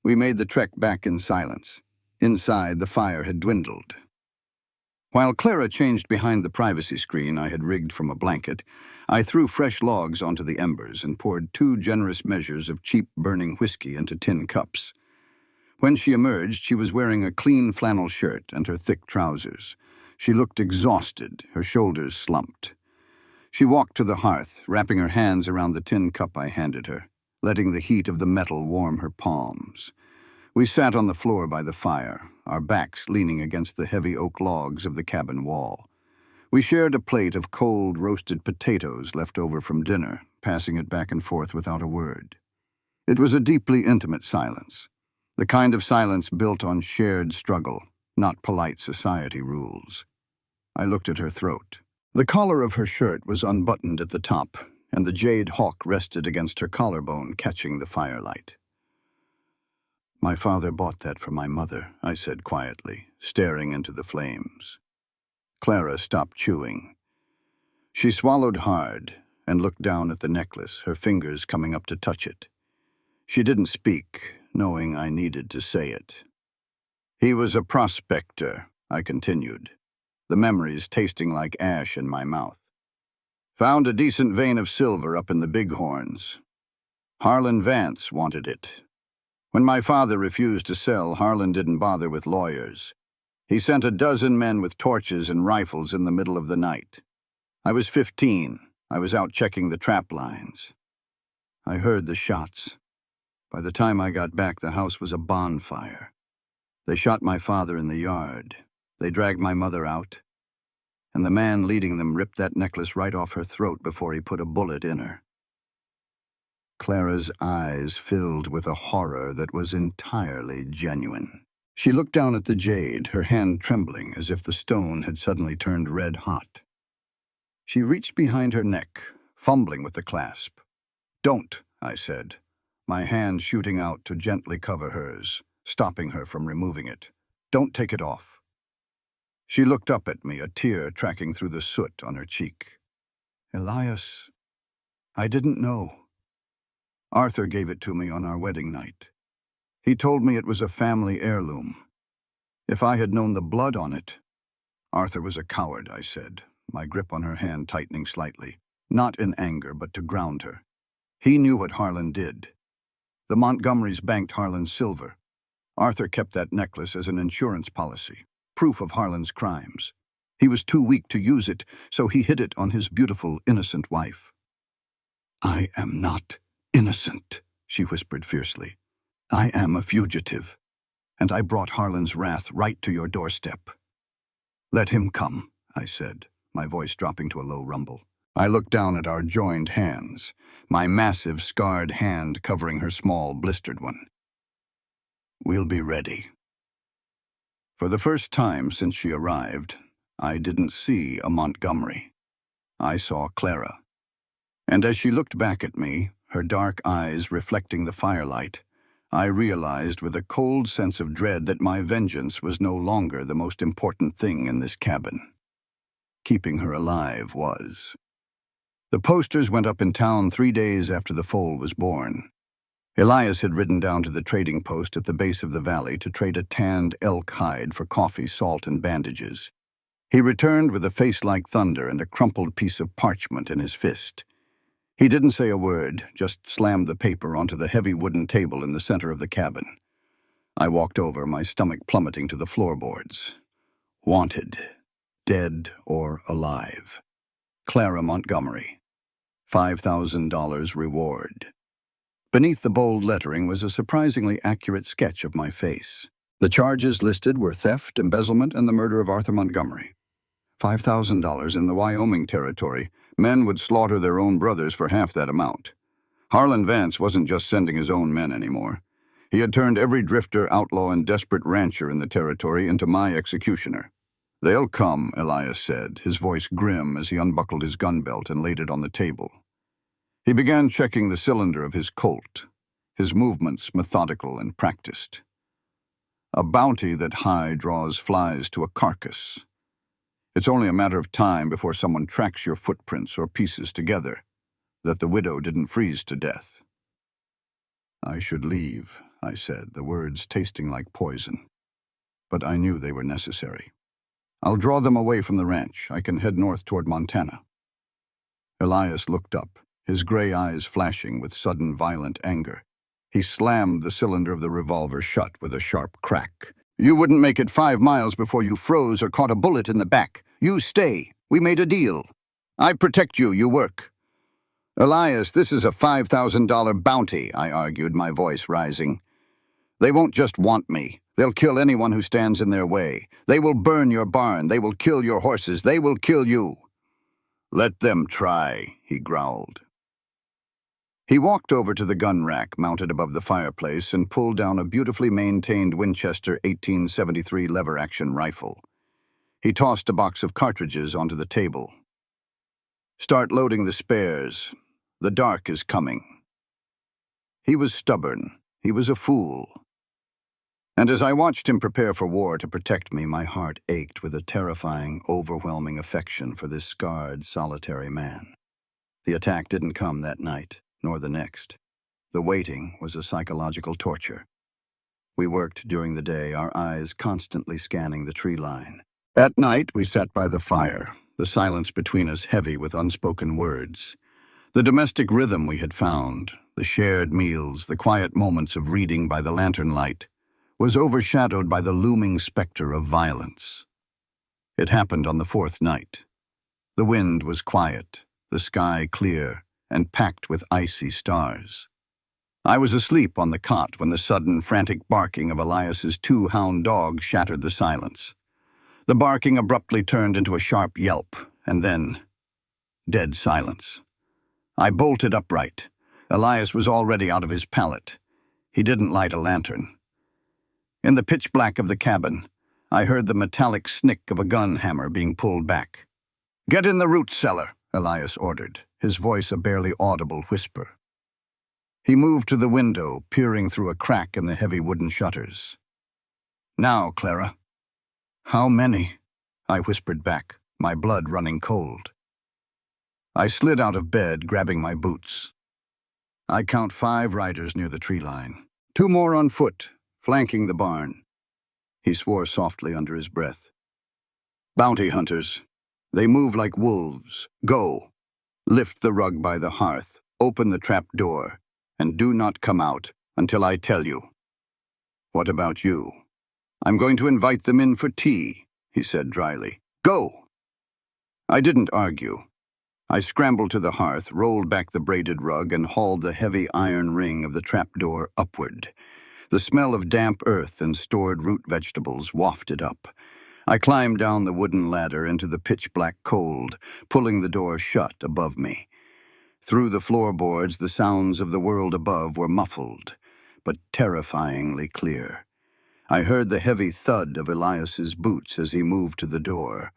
We made the trek back in silence. Inside, the fire had dwindled. While Clara changed behind the privacy screen I had rigged from a blanket, I threw fresh logs onto the embers and poured 2 generous measures of cheap burning whiskey into tin cups. When she emerged, she was wearing a clean flannel shirt and her thick trousers. She looked exhausted, her shoulders slumped. She walked to the hearth, wrapping her hands around the tin cup I handed her, letting the heat of the metal warm her palms. We sat on the floor by the fire, our backs leaning against the heavy oak logs of the cabin wall. We shared a plate of cold, roasted potatoes left over from dinner, passing it back and forth without a word. It was a deeply intimate silence, the kind of silence built on shared struggle, not polite society rules. I looked at her throat. The collar of her shirt was unbuttoned at the top, and the jade hawk rested against her collarbone, catching the firelight. "My father bought that for my mother," I said quietly, staring into the flames. Clara stopped chewing. She swallowed hard and looked down at the necklace, her fingers coming up to touch it. She didn't speak, knowing I needed to say it. "He was a prospector," I continued, the memories tasting like ash in my mouth. "Found a decent vein of silver up in the Bighorns. Harlan Vance wanted it. When my father refused to sell, Harlan didn't bother with lawyers. He sent a dozen men with torches and rifles in the middle of the night. I was 15. I was out checking the trap lines. I heard the shots. By the time I got back, the house was a bonfire. They shot my father in the yard. They dragged my mother out, and the man leading them ripped that necklace right off her throat before he put a bullet in her." Clara's eyes filled with a horror that was entirely genuine. She looked down at the jade, her hand trembling as if the stone had suddenly turned red hot. She reached behind her neck, fumbling with the clasp. "Don't," I said, my hand shooting out to gently cover hers, stopping her from removing it. "Don't take it off." She looked up at me, a tear tracking through the soot on her cheek. "Elias, I didn't know. Arthur gave it to me on our wedding night. He told me it was a family heirloom. If I had known the blood on it—" "Arthur was a coward," I said, my grip on her hand tightening slightly, not in anger but to ground her. "He knew what Harlan did. The Montgomerys banked Harlan's silver. Arthur kept that necklace as an insurance policy, proof of Harlan's crimes. He was too weak to use it, so he hid it on his beautiful, innocent wife." "I am not innocent," she whispered fiercely. "I am a fugitive, and I brought Harlan's wrath right to your doorstep." "Let him come," I said, my voice dropping to a low rumble. I looked down at our joined hands, my massive, scarred hand covering her small, blistered one. "We'll be ready." For the first time since she arrived, I didn't see a Montgomery. I saw Clara. And as she looked back at me, her dark eyes reflecting the firelight, I realized with a cold sense of dread that my vengeance was no longer the most important thing in this cabin. Keeping her alive was. The posters went up in town 3 days after the foal was born. Elias had ridden down to the trading post at the base of the valley to trade a tanned elk hide for coffee, salt, and bandages. He returned with a face like thunder and a crumpled piece of parchment in his fist. He didn't say a word, just slammed the paper onto the heavy wooden table in the center of the cabin. I walked over, my stomach plummeting to the floorboards. Wanted. Dead or alive. Clara Montgomery. $5,000 reward. Beneath the bold lettering was a surprisingly accurate sketch of my face. The charges listed were theft, embezzlement, and the murder of Arthur Montgomery. $5,000 in the Wyoming territory. Men would slaughter their own brothers for half that amount. Harlan Vance wasn't just sending his own men anymore. He had turned every drifter, outlaw, and desperate rancher in the territory into my executioner. "They'll come," Elias said, his voice grim as he unbuckled his gun belt and laid it on the table. He began checking the cylinder of his Colt, his movements methodical and practiced. "A bounty that high draws flies to a carcass. It's only a matter of time before someone tracks your footprints or pieces together that the widow didn't freeze to death." I should leave, I said, the words tasting like poison. But I knew they were necessary. I'll draw them away from the ranch. I can head north toward Montana. Elias looked up, his gray eyes flashing with sudden violent anger. He slammed the cylinder of the revolver shut with a sharp crack. You wouldn't make it 5 miles before you froze or caught a bullet in the back. You stay. We made a deal. I protect you, you work. Elias, this is a $5,000 bounty, I argued, my voice rising. They won't just want me. They'll kill anyone who stands in their way. They will burn your barn. They will kill your horses. They will kill you. Let them try, he growled. He walked over to the gun rack mounted above the fireplace and pulled down a beautifully maintained Winchester 1873 lever-action rifle. He tossed a box of cartridges onto the table. Start loading the spares. The dark is coming. He was stubborn. He was a fool. And as I watched him prepare for war to protect me, my heart ached with a terrifying, overwhelming affection for this scarred, solitary man. The attack didn't come that night, nor the next. The waiting was a psychological torture. We worked during the day, our eyes constantly scanning the tree line. At night, we sat by the fire, the silence between us heavy with unspoken words. The domestic rhythm we had found, the shared meals, the quiet moments of reading by the lantern light, was overshadowed by the looming specter of violence. It happened on the 4th night. The wind was quiet, the sky clear, and packed with icy stars. I was asleep on the cot when the sudden, frantic barking of Elias's 2 hound dogs shattered the silence. The barking abruptly turned into a sharp yelp, and then dead silence. I bolted upright. Elias was already out of his pallet. He didn't light a lantern. In the pitch black of the cabin, I heard the metallic snick of a gun hammer being pulled back. "Get in the root cellar," Elias ordered, his voice a barely audible whisper. He moved to the window, peering through a crack in the heavy wooden shutters. "Now, Clara." "How many?" I whispered back, my blood running cold. I slid out of bed, grabbing my boots. "I count 5 riders near the tree line. 2 more on foot, flanking the barn." He swore softly under his breath. "Bounty hunters. They move like wolves. Go. Lift the rug by the hearth, open the trap door, and do not come out until I tell you." "What about you?" "I'm going to invite them in for tea," he said dryly. "Go." I didn't argue. I scrambled to the hearth, rolled back the braided rug, and hauled the heavy iron ring of the trapdoor upward. The smell of damp earth and stored root vegetables wafted up. I climbed down the wooden ladder into the pitch-black cold, pulling the door shut above me. Through the floorboards, the sounds of the world above were muffled, but terrifyingly clear. I heard the heavy thud of Elias's boots as he moved to the door.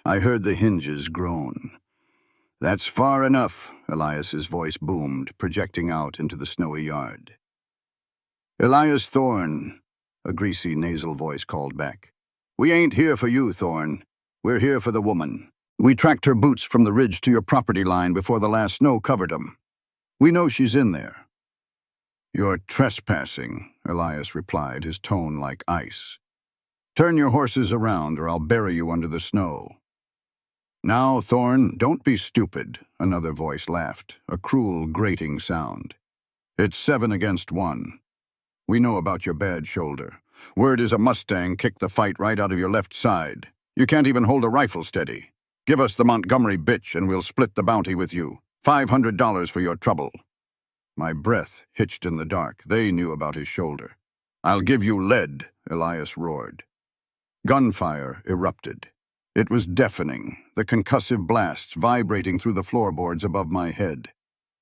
I heard the hinges groan. "That's far enough," Elias's voice boomed, projecting out into the snowy yard. "Elias Thorne," a greasy nasal voice called back. "We ain't here for you, Thorne. We're here for the woman. We tracked her boots from the ridge to your property line before the last snow covered 'em. We know she's in there." "You're trespassing," Elias replied, his tone like ice. "Turn your horses around or I'll bury you under the snow." "Now, Thorne, don't be stupid," another voice laughed, a cruel, grating sound. "It's 7 against 1. We know about your bad shoulder. Word is a Mustang kicked the fight right out of your left side. You can't even hold a rifle steady. Give us the Montgomery bitch and we'll split the bounty with you. $500 for your trouble." My breath hitched in the dark. They knew about his shoulder. "I'll give you lead," Elias roared. Gunfire erupted. It was deafening, the concussive blasts vibrating through the floorboards above my head.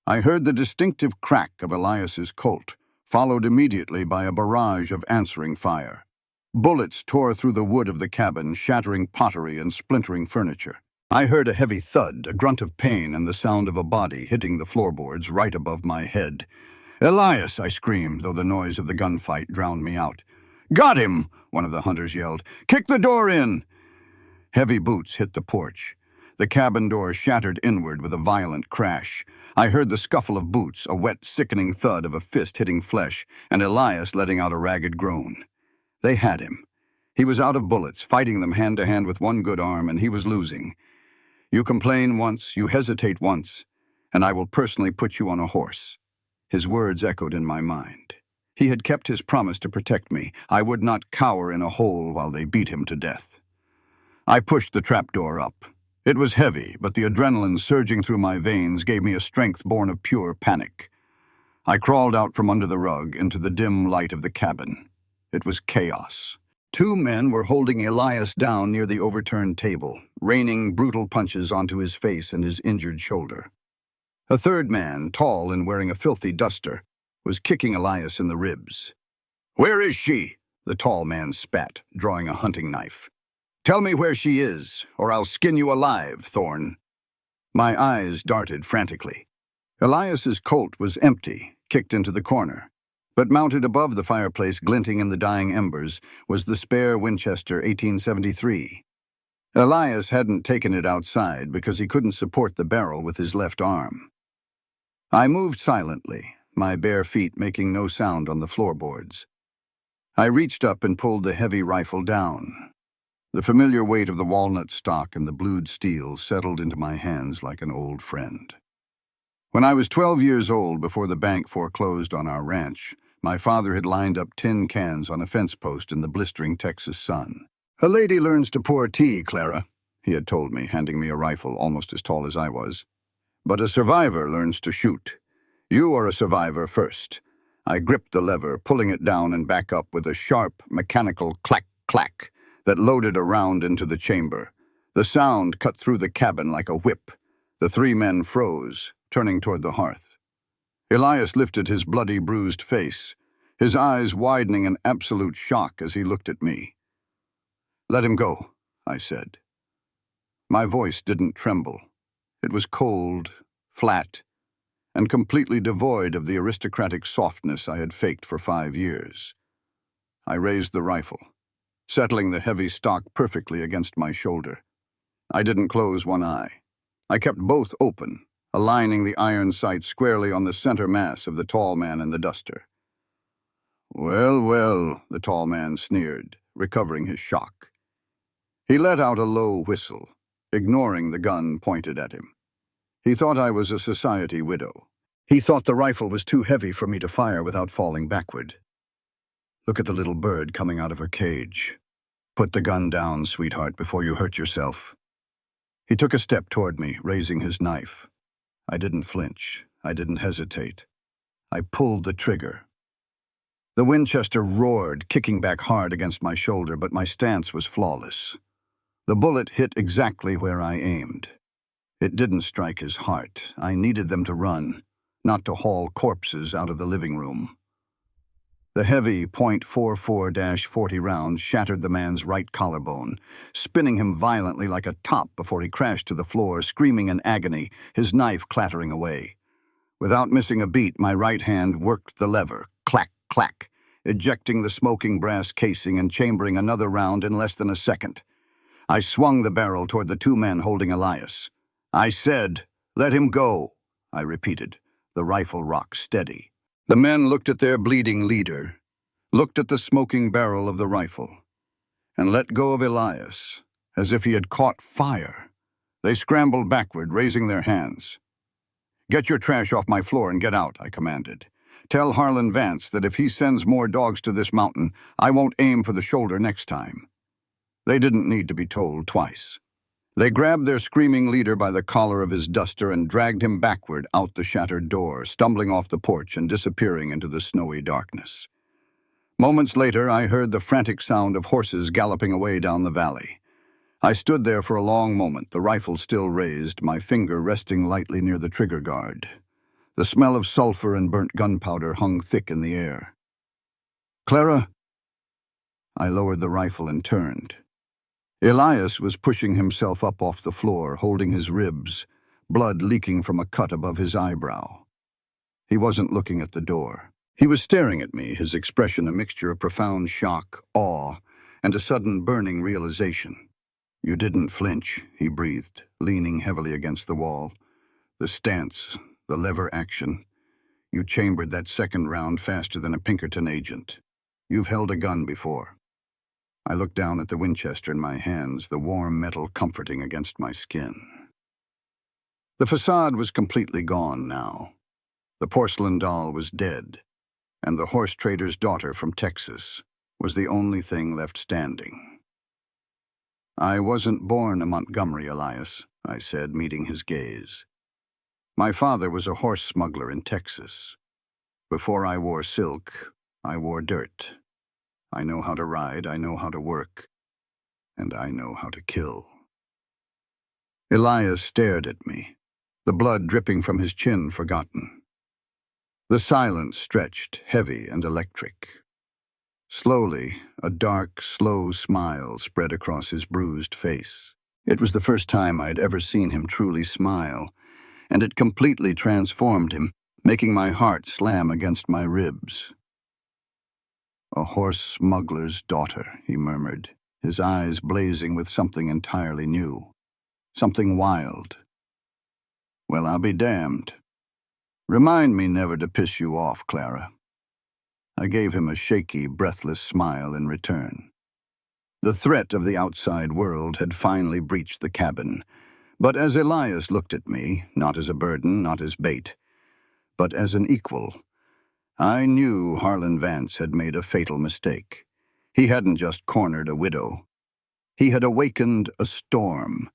I heard the distinctive crack of Elias's Colt, followed immediately by a barrage of answering fire. Bullets tore through the wood of the cabin, shattering pottery and splintering furniture. I heard a heavy thud, a grunt of pain, and the sound of a body hitting the floorboards right above my head. "Elias!" I screamed, though the noise of the gunfight drowned me out. "Got him!" one of the hunters yelled. "Kick the door in!" Heavy boots hit the porch. The cabin door shattered inward with a violent crash. I heard the scuffle of boots, a wet, sickening thud of a fist hitting flesh, and Elias letting out a ragged groan. They had him. He was out of bullets, fighting them hand to hand with one good arm, and he was losing. You complain once, you hesitate once, and I will personally put you on a horse. His words echoed in my mind. He had kept his promise to protect me. I would not cower in a hole while they beat him to death. I pushed the trapdoor up. It was heavy, but the adrenaline surging through my veins gave me a strength born of pure panic. I crawled out from under the rug into the dim light of the cabin. It was chaos. Two men were holding Elias down near the overturned table, raining brutal punches onto his face and his injured shoulder. A third man, tall and wearing a filthy duster, was kicking Elias in the ribs. "Where is she?" the tall man spat, drawing a hunting knife. "Tell me where she is, or I'll skin you alive, Thorne." My eyes darted frantically. Elias's Colt was empty, kicked into the corner. But mounted above the fireplace, glinting in the dying embers, was the spare Winchester 1873. Elias hadn't taken it outside because he couldn't support the barrel with his left arm. I moved silently, my bare feet making no sound on the floorboards. I reached up and pulled the heavy rifle down. The familiar weight of the walnut stock and the blued steel settled into my hands like an old friend. When I was 12 years old, before the bank foreclosed on our ranch, my father had lined up tin cans on a fence post in the blistering Texas sun. "A lady learns to pour tea, Clara," he had told me, handing me a rifle almost as tall as I was. "But a survivor learns to shoot. You are a survivor first." I gripped the lever, pulling it down and back up with a sharp, mechanical clack-clack that loaded a round into the chamber. The sound cut through the cabin like a whip. The three men froze, turning toward the hearth. Elias lifted his bloody, bruised face, his eyes widening in absolute shock as he looked at me. "Let him go," I said. My voice didn't tremble. It was cold, flat, and completely devoid of the aristocratic softness I had faked for 5 years. I raised the rifle, settling the heavy stock perfectly against my shoulder. I didn't close one eye. I kept both open, aligning the iron sight squarely on the center mass of the tall man in the duster. "Well, well," the tall man sneered, recovering his shock. He let out a low whistle, ignoring the gun pointed at him. He thought I was a society widow. He thought the rifle was too heavy for me to fire without falling backward. "Look at the little bird coming out of her cage. Put the gun down, sweetheart, before you hurt yourself." He took a step toward me, raising his knife. I didn't flinch. I didn't hesitate. I pulled the trigger. The Winchester roared, kicking back hard against my shoulder, but my stance was flawless. The bullet hit exactly where I aimed. It didn't strike his heart. I needed them to run, not to haul corpses out of the living room. The heavy .44-40 round shattered the man's right collarbone, spinning him violently like a top before he crashed to the floor, screaming in agony, his knife clattering away. Without missing a beat, my right hand worked the lever, clack, clack, ejecting the smoking brass casing and chambering another round in less than a second. I swung the barrel toward the two men holding Elias. "I said, let him go," I repeated, the rifle rock steady. The men looked at their bleeding leader, looked at the smoking barrel of the rifle, and let go of Elias, as if he had caught fire. They scrambled backward, raising their hands. "Get your trash off my floor and get out," I commanded. "Tell Harlan Vance that if he sends more dogs to this mountain, I won't aim for the shoulder next time." They didn't need to be told twice. They grabbed their screaming leader by the collar of his duster and dragged him backward out the shattered door, stumbling off the porch and disappearing into the snowy darkness. Moments later, I heard the frantic sound of horses galloping away down the valley. I stood there for a long moment, the rifle still raised, my finger resting lightly near the trigger guard. The smell of sulfur and burnt gunpowder hung thick in the air. "Clara?" I lowered the rifle and turned. Elias was pushing himself up off the floor, holding his ribs, blood leaking from a cut above his eyebrow. He wasn't looking at the door. He was staring at me, his expression a mixture of profound shock, awe, and a sudden burning realization. You didn't flinch, he breathed, leaning heavily against the wall. The stance, the lever action. You chambered that second round faster than a Pinkerton agent. You've held a gun before. I looked down at the Winchester in my hands, the warm metal comforting against my skin. The facade was completely gone now. The porcelain doll was dead, and the horse trader's daughter from Texas was the only thing left standing. I wasn't born a Montgomery, Elias, I said, meeting his gaze. My father was a horse smuggler in Texas. Before I wore silk, I wore dirt. I know how to ride, I know how to work, and I know how to kill. Elias stared at me, the blood dripping from his chin forgotten. The silence stretched, heavy and electric. Slowly, a dark, slow smile spread across his bruised face. It was the first time I'd ever seen him truly smile, and it completely transformed him, making my heart slam against my ribs. "A horse smuggler's daughter," he murmured, his eyes blazing with something entirely new, something wild. "Well, I'll be damned. Remind me never to piss you off, Clara." I gave him a shaky, breathless smile in return. The threat of the outside world had finally breached the cabin, but as Elias looked at me, not as a burden, not as bait, but as an equal, I knew Harlan Vance had made a fatal mistake. He hadn't just cornered a widow. He had awakened a storm.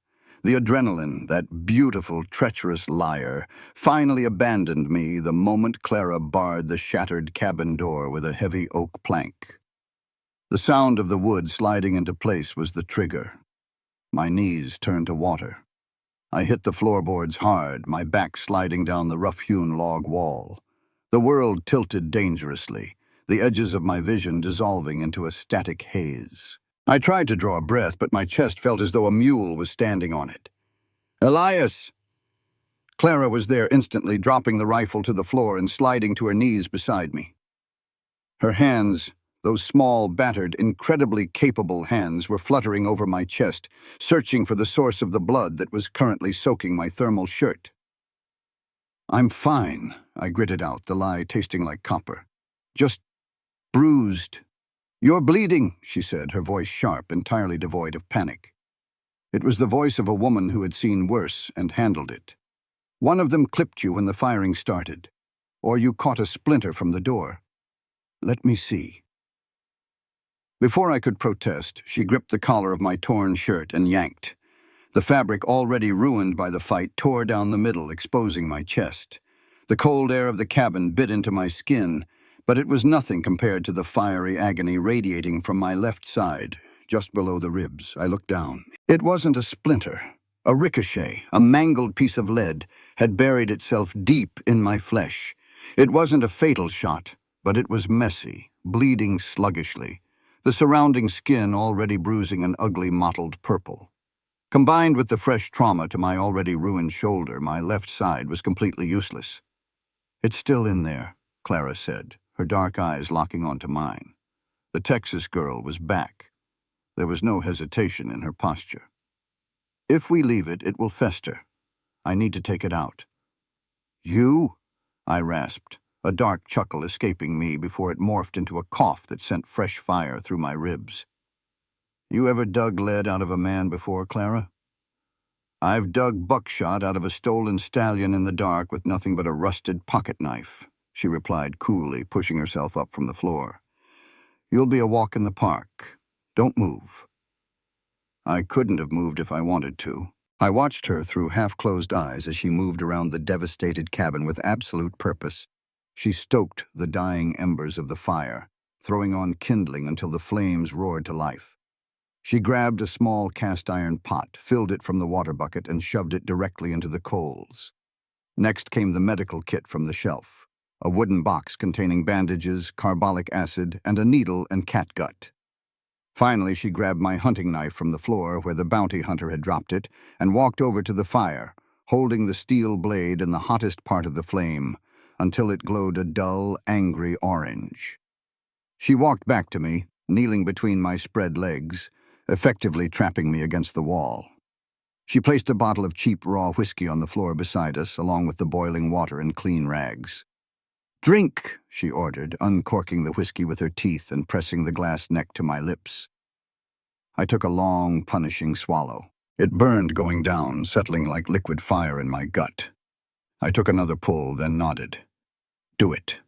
The adrenaline, that beautiful, treacherous liar, finally abandoned me the moment Clara barred the shattered cabin door with a heavy oak plank. The sound of the wood sliding into place was the trigger. My knees turned to water. I hit the floorboards hard, my back sliding down the rough-hewn log wall. The world tilted dangerously, the edges of my vision dissolving into a static haze. I tried to draw a breath, but my chest felt as though a mule was standing on it. "Elias!" Clara was there instantly, dropping the rifle to the floor and sliding to her knees beside me. Her hands, those small, battered, incredibly capable hands, were fluttering over my chest, searching for the source of the blood that was currently soaking my thermal shirt. "I'm fine," I gritted out, the lie tasting like copper. "Just bruised." "You're bleeding," she said, her voice sharp, entirely devoid of panic. It was the voice of a woman who had seen worse and handled it. "One of them clipped you when the firing started, or you caught a splinter from the door. Let me see." Before I could protest, she gripped the collar of my torn shirt and yanked. The fabric, already ruined by the fight, tore down the middle, exposing my chest. The cold air of the cabin bit into my skin, but it was nothing compared to the fiery agony radiating from my left side, just below the ribs. I looked down. It wasn't a splinter. A ricochet, a mangled piece of lead, had buried itself deep in my flesh. It wasn't a fatal shot, but it was messy, bleeding sluggishly, the surrounding skin already bruising an ugly mottled purple. Combined with the fresh trauma to my already ruined shoulder, my left side was completely useless. "It's still in there," Clara said, her dark eyes locking onto mine. The Texas girl was back. There was no hesitation in her posture. "If we leave it, it will fester. I need to take it out." "You?" I rasped, a dark chuckle escaping me before it morphed into a cough that sent fresh fire through my ribs. "You ever dug lead out of a man before, Clara?" "I've dug buckshot out of a stolen stallion in the dark with nothing but a rusted pocket knife," she replied coolly, pushing herself up from the floor. "You'll be a walk in the park. Don't move." I couldn't have moved if I wanted to. I watched her through half-closed eyes as she moved around the devastated cabin with absolute purpose. She stoked the dying embers of the fire, throwing on kindling until the flames roared to life. She grabbed a small cast-iron pot, filled it from the water bucket, and shoved it directly into the coals. Next came the medical kit from the shelf, a wooden box containing bandages, carbolic acid, and a needle and catgut. Finally, she grabbed my hunting knife from the floor where the bounty hunter had dropped it and walked over to the fire, holding the steel blade in the hottest part of the flame until it glowed a dull, angry orange. She walked back to me, kneeling between my spread legs, effectively trapping me against the wall. She placed a bottle of cheap raw whiskey on the floor beside us, along with the boiling water and clean rags. "Drink," she ordered, uncorking the whiskey with her teeth and pressing the glass neck to my lips. I took a long, punishing swallow. It burned going down, settling like liquid fire in my gut. I took another pull, then nodded. "Do it."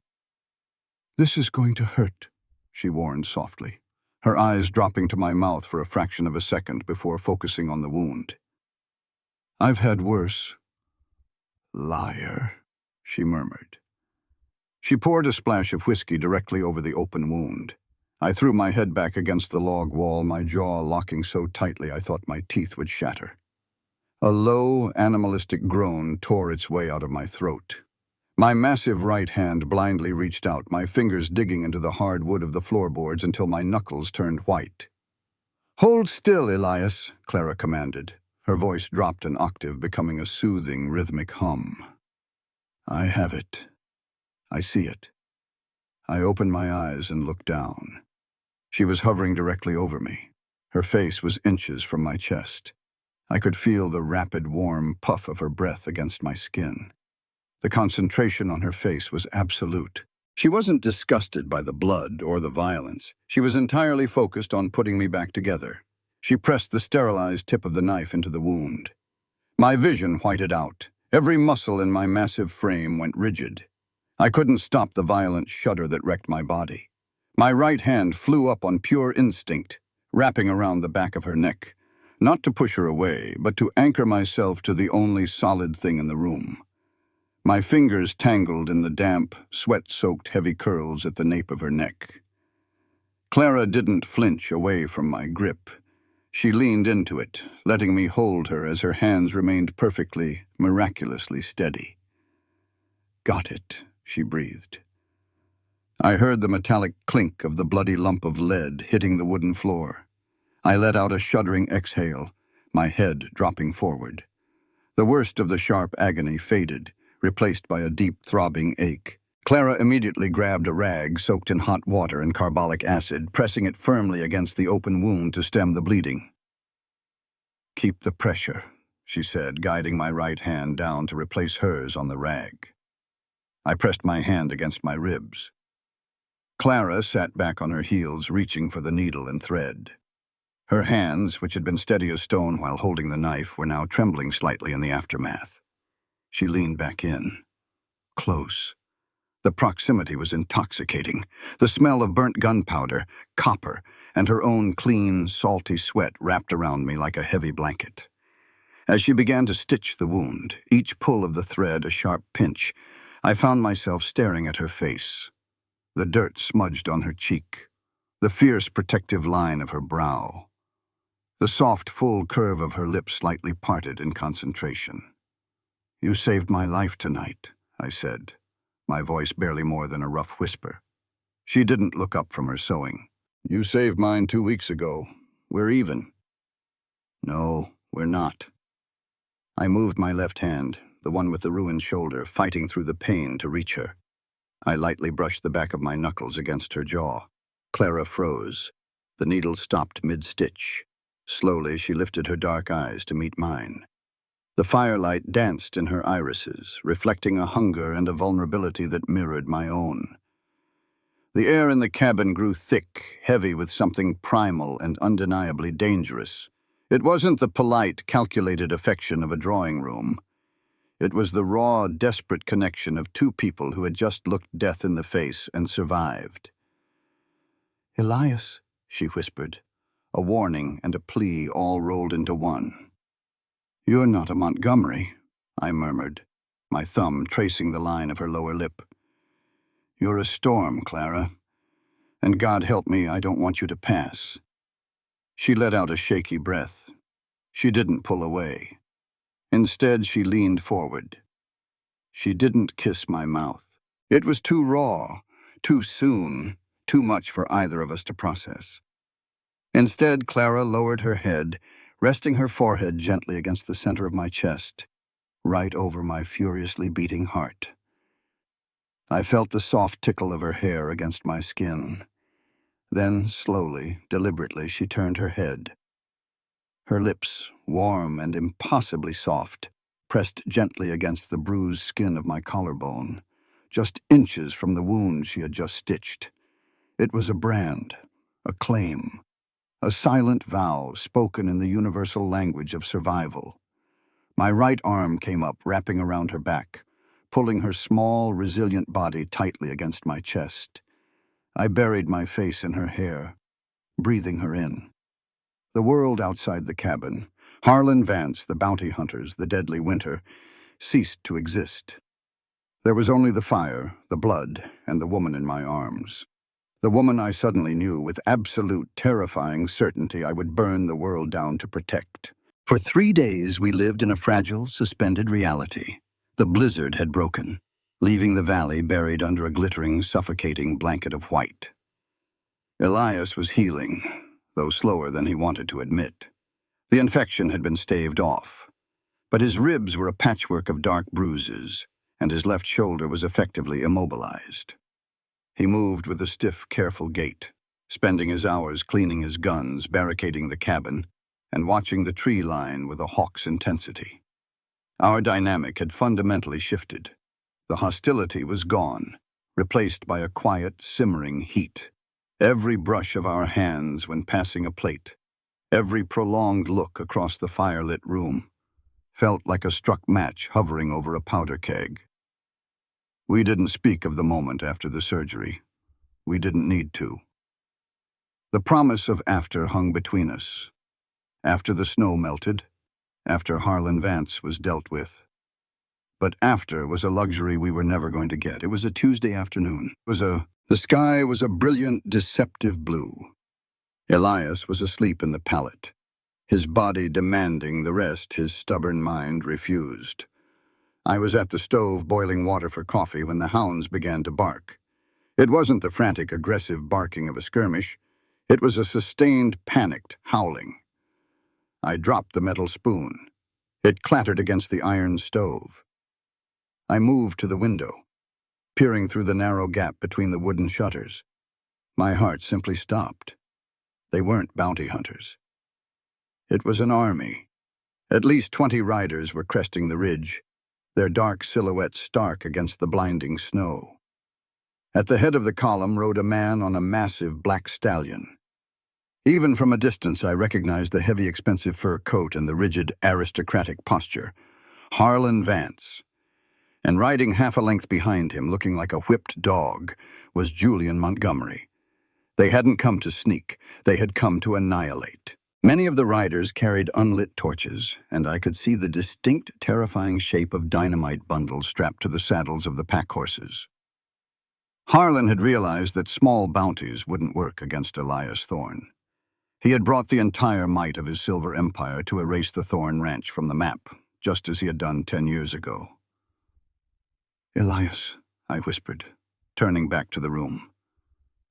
"This is going to hurt," she warned softly, her eyes dropping to my mouth for a fraction of a second before focusing on the wound. "I've had worse." "Liar," she murmured. She poured a splash of whiskey directly over the open wound. I threw my head back against the log wall, my jaw locking so tightly I thought my teeth would shatter. A low, animalistic groan tore its way out of my throat. My massive right hand blindly reached out, my fingers digging into the hard wood of the floorboards until my knuckles turned white. "Hold still, Elias," Clara commanded. Her voice dropped an octave, becoming a soothing, rhythmic hum. "I have it. I see it." I opened my eyes and looked down. She was hovering directly over me. Her face was inches from my chest. I could feel the rapid, warm puff of her breath against my skin. The concentration on her face was absolute. She wasn't disgusted by the blood or the violence. She was entirely focused on putting me back together. She pressed the sterilized tip of the knife into the wound. My vision whited out. Every muscle in my massive frame went rigid. I couldn't stop the violent shudder that wrecked my body. My right hand flew up on pure instinct, wrapping around the back of her neck, not to push her away, but to anchor myself to the only solid thing in the room. My fingers tangled in the damp, sweat-soaked heavy curls at the nape of her neck. Clara didn't flinch away from my grip. She leaned into it, letting me hold her as her hands remained perfectly, miraculously steady. "Got it," she breathed. I heard the metallic clink of the bloody lump of lead hitting the wooden floor. I let out a shuddering exhale, my head dropping forward. The worst of the sharp agony faded, replaced by a deep throbbing ache. Clara immediately grabbed a rag soaked in hot water and carbolic acid, pressing it firmly against the open wound to stem the bleeding. "Keep the pressure," she said, guiding my right hand down to replace hers on the rag. I pressed my hand against my ribs. Clara sat back on her heels, reaching for the needle and thread. Her hands, which had been steady as stone while holding the knife, were now trembling slightly in the aftermath. She leaned back in. Close. The proximity was intoxicating. The smell of burnt gunpowder, copper, and her own clean, salty sweat wrapped around me like a heavy blanket. As she began to stitch the wound, each pull of the thread a sharp pinch, I found myself staring at her face. The dirt smudged on her cheek, the fierce protective line of her brow, the soft, full curve of her lips slightly parted in concentration. "You saved my life tonight," I said, my voice barely more than a rough whisper. She didn't look up from her sewing. "You saved mine 2 weeks ago. We're even." "No, we're not." I moved my left hand, the one with the ruined shoulder, fighting through the pain to reach her. I lightly brushed the back of my knuckles against her jaw. Clara froze. The needle stopped mid-stitch. Slowly, she lifted her dark eyes to meet mine. The firelight danced in her irises, reflecting a hunger and a vulnerability that mirrored my own. The air in the cabin grew thick, heavy with something primal and undeniably dangerous. It wasn't the polite, calculated affection of a drawing room. It was the raw, desperate connection of two people who had just looked death in the face and survived. "Elias," she whispered, a warning and a plea all rolled into one. "You're not a Montgomery," I murmured, my thumb tracing the line of her lower lip. "You're a storm, Clara. And God help me, I don't want you to pass." She let out a shaky breath. She didn't pull away. Instead, she leaned forward. She didn't kiss my mouth. It was too raw, too soon, too much for either of us to process. Instead, Clara lowered her head, resting her forehead gently against the center of my chest, right over my furiously beating heart. I felt the soft tickle of her hair against my skin. Then, slowly, deliberately, she turned her head. Her lips, warm and impossibly soft, pressed gently against the bruised skin of my collarbone, just inches from the wound she had just stitched. It was a brand, a claim, a silent vow spoken in the universal language of survival. My right arm came up, wrapping around her back, pulling her small, resilient body tightly against my chest. I buried my face in her hair, breathing her in. The world outside the cabin, Harlan Vance, the bounty hunters, the deadly winter, ceased to exist. There was only the fire, the blood, and the woman in my arms. The woman I suddenly knew with absolute terrifying certainty I would burn the world down to protect. For 3 days we lived in a fragile, suspended reality. The blizzard had broken, leaving the valley buried under a glittering, suffocating blanket of white. Elias was healing, though slower than he wanted to admit. The infection had been staved off, but his ribs were a patchwork of dark bruises, and his left shoulder was effectively immobilized. He moved with a stiff, careful gait, spending his hours cleaning his guns, barricading the cabin, and watching the tree line with a hawk's intensity. Our dynamic had fundamentally shifted. The hostility was gone, replaced by a quiet, simmering heat. Every brush of our hands when passing a plate, every prolonged look across the firelit room, felt like a struck match hovering over a powder keg. We didn't speak of the moment after the surgery. We didn't need to. The promise of after hung between us. After the snow melted, after Harlan Vance was dealt with. But after was a luxury we were never going to get. It was a Tuesday afternoon. The sky was a brilliant, deceptive blue. Elias was asleep in the pallet, his body demanding the rest his stubborn mind refused. I was at the stove boiling water for coffee when the hounds began to bark. It wasn't the frantic, aggressive barking of a skirmish. It was a sustained, panicked howling. I dropped the metal spoon. It clattered against the iron stove. I moved to the window, peering through the narrow gap between the wooden shutters. My heart simply stopped. They weren't bounty hunters. It was an army. At least 20 riders were cresting the ridge, their dark silhouettes stark against the blinding snow. At the head of the column rode a man on a massive black stallion. Even from a distance, I recognized the heavy, expensive fur coat and the rigid, aristocratic posture. Harlan Vance. And riding half a length behind him, looking like a whipped dog, was Julian Montgomery. They hadn't come to sneak. They had come to annihilate. Many of the riders carried unlit torches, and I could see the distinct, terrifying shape of dynamite bundles strapped to the saddles of the pack horses. Harlan had realized that small bounties wouldn't work against Elias Thorne. He had brought the entire might of his silver empire to erase the Thorne Ranch from the map, just as he had done 10 years ago. "Elias," I whispered, turning back to the room.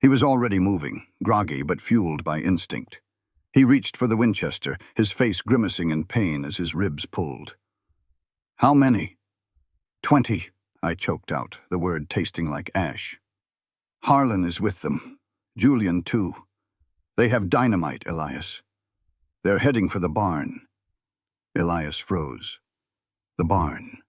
He was already moving, groggy but fueled by instinct. He reached for the Winchester, his face grimacing in pain as his ribs pulled. "How many?" 20, I choked out, the word tasting like ash. "Harlan is with them. Julian, too. They have dynamite, Elias. They're heading for the barn." Elias froze. The barn.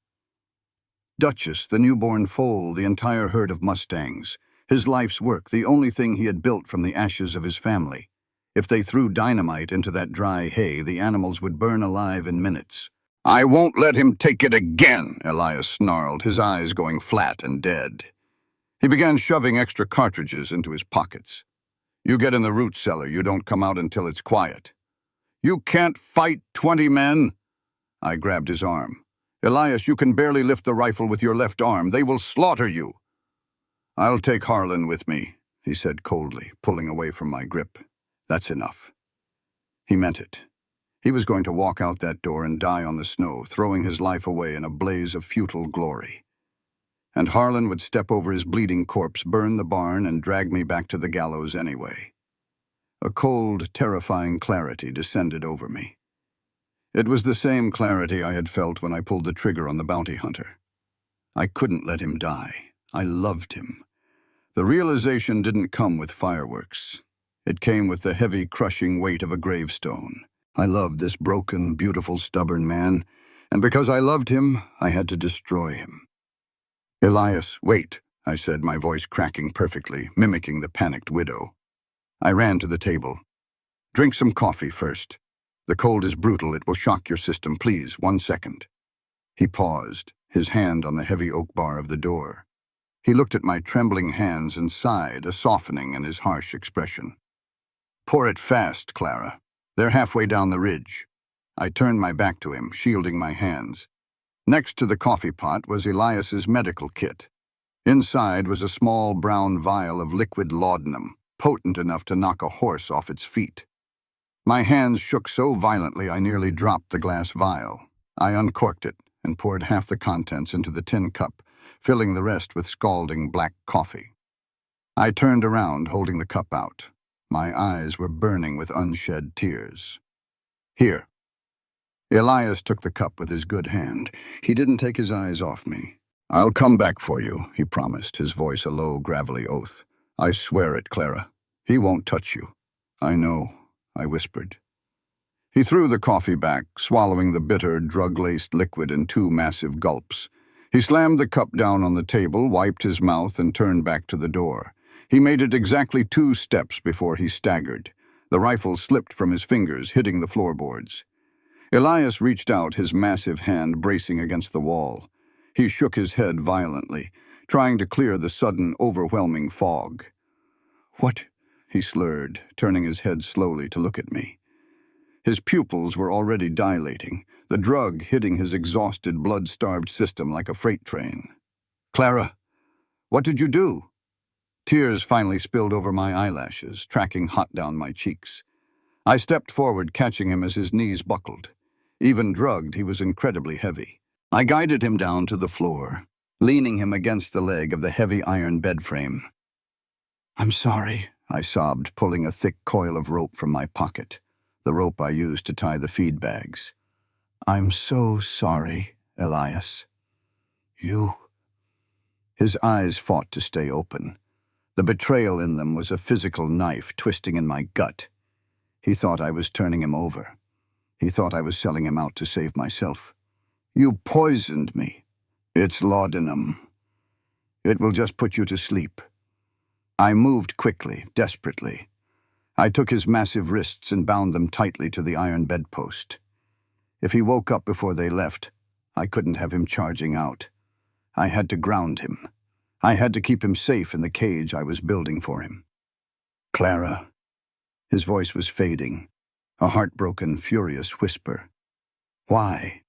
Duchess, the newborn foal, the entire herd of Mustangs. His life's work, the only thing he had built from the ashes of his family. If they threw dynamite into that dry hay, the animals would burn alive in minutes. "I won't let him take it again," Elias snarled, his eyes going flat and dead. He began shoving extra cartridges into his pockets. "You get in the root cellar. You don't come out until it's quiet." "You can't fight 20 men." I grabbed his arm. "Elias, you can barely lift the rifle with your left arm. They will slaughter you." "I'll take Harlan with me," he said coldly, pulling away from my grip. "That's enough." He meant it. He was going to walk out that door and die on the snow, throwing his life away in a blaze of futile glory. And Harlan would step over his bleeding corpse, burn the barn, and drag me back to the gallows anyway. A cold, terrifying clarity descended over me. It was the same clarity I had felt when I pulled the trigger on the bounty hunter. I couldn't let him die. I loved him. The realization didn't come with fireworks. It came with the heavy, crushing weight of a gravestone. I loved this broken, beautiful, stubborn man, and because I loved him, I had to destroy him. "Elias, wait," I said, my voice cracking perfectly, mimicking the panicked widow. I ran to the table. "Drink some coffee first. The cold is brutal. It will shock your system. Please, 1 second." He paused, his hand on the heavy oak bar of the door. He looked at my trembling hands and sighed, a softening in his harsh expression. "Pour it fast, Clara. They're halfway down the ridge." I turned my back to him, shielding my hands. Next to the coffee pot was Elias's medical kit. Inside was a small brown vial of liquid laudanum, potent enough to knock a horse off its feet. My hands shook so violently I nearly dropped the glass vial. I uncorked it and poured half the contents into the tin cup, filling the rest with scalding black coffee. I turned around, holding the cup out. My eyes were burning with unshed tears. "Here." Elias took the cup with his good hand. He didn't take his eyes off me. "I'll come back for you," he promised, his voice a low, gravelly oath. "I swear it, Clara. He won't touch you." "I know," I whispered. He threw the coffee back, swallowing the bitter, drug-laced liquid in 2 massive gulps. He slammed the cup down on the table, wiped his mouth, and turned back to the door. He made it exactly 2 steps before he staggered. The rifle slipped from his fingers, hitting the floorboards. Elias reached out, his massive hand bracing against the wall. He shook his head violently, trying to clear the sudden, overwhelming fog. "What?" he slurred, turning his head slowly to look at me. His pupils were already dilating, the drug hitting his exhausted, blood-starved system like a freight train. "Clara, what did you do?" Tears finally spilled over my eyelashes, tracking hot down my cheeks. I stepped forward, catching him as his knees buckled. Even drugged, he was incredibly heavy. I guided him down to the floor, leaning him against the leg of the heavy iron bed frame. "I'm sorry," I sobbed, pulling a thick coil of rope from my pocket, the rope I used to tie the feed bags. "I'm so sorry, Elias." "You—" His eyes fought to stay open. The betrayal in them was a physical knife twisting in my gut. He thought I was turning him over. He thought I was selling him out to save myself. "You poisoned me." "It's laudanum. It will just put you to sleep." I moved quickly, desperately. I took his massive wrists and bound them tightly to the iron bedpost. If he woke up before they left, I couldn't have him charging out. I had to ground him. I had to keep him safe in the cage I was building for him. "Clara." His voice was fading, a heartbroken, furious whisper. "Why?"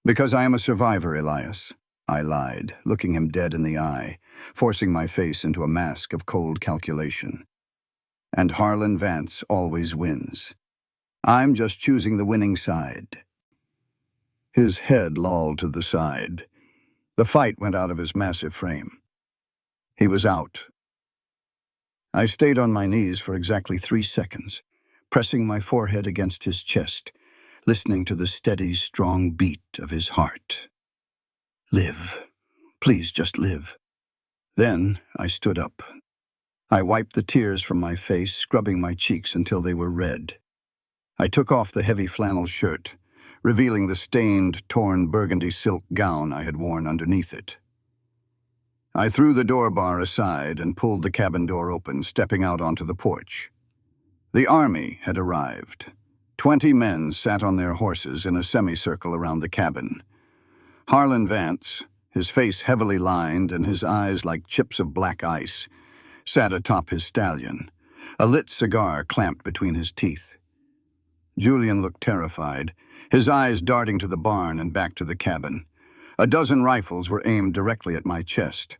"Because I am a survivor, Elias," I lied, looking him dead in the eye, forcing my face into a mask of cold calculation. "And Harlan Vance always wins. I'm just choosing the winning side." His head lolled to the side. The fight went out of his massive frame. He was out. I stayed on my knees for exactly 3 seconds, pressing my forehead against his chest, listening to the steady, strong beat of his heart. "Live. Please just live." Then I stood up. I wiped the tears from my face, scrubbing my cheeks until they were red. I took off the heavy flannel shirt, revealing the stained, torn burgundy silk gown I had worn underneath it. I threw the door bar aside and pulled the cabin door open, stepping out onto the porch. The army had arrived. 20 men sat on their horses in a semicircle around the cabin. Harlan Vance, his face heavily lined and his eyes like chips of black ice, sat atop his stallion, a lit cigar clamped between his teeth. Julian looked terrified, his eyes darting to the barn and back to the cabin. A dozen rifles were aimed directly at my chest.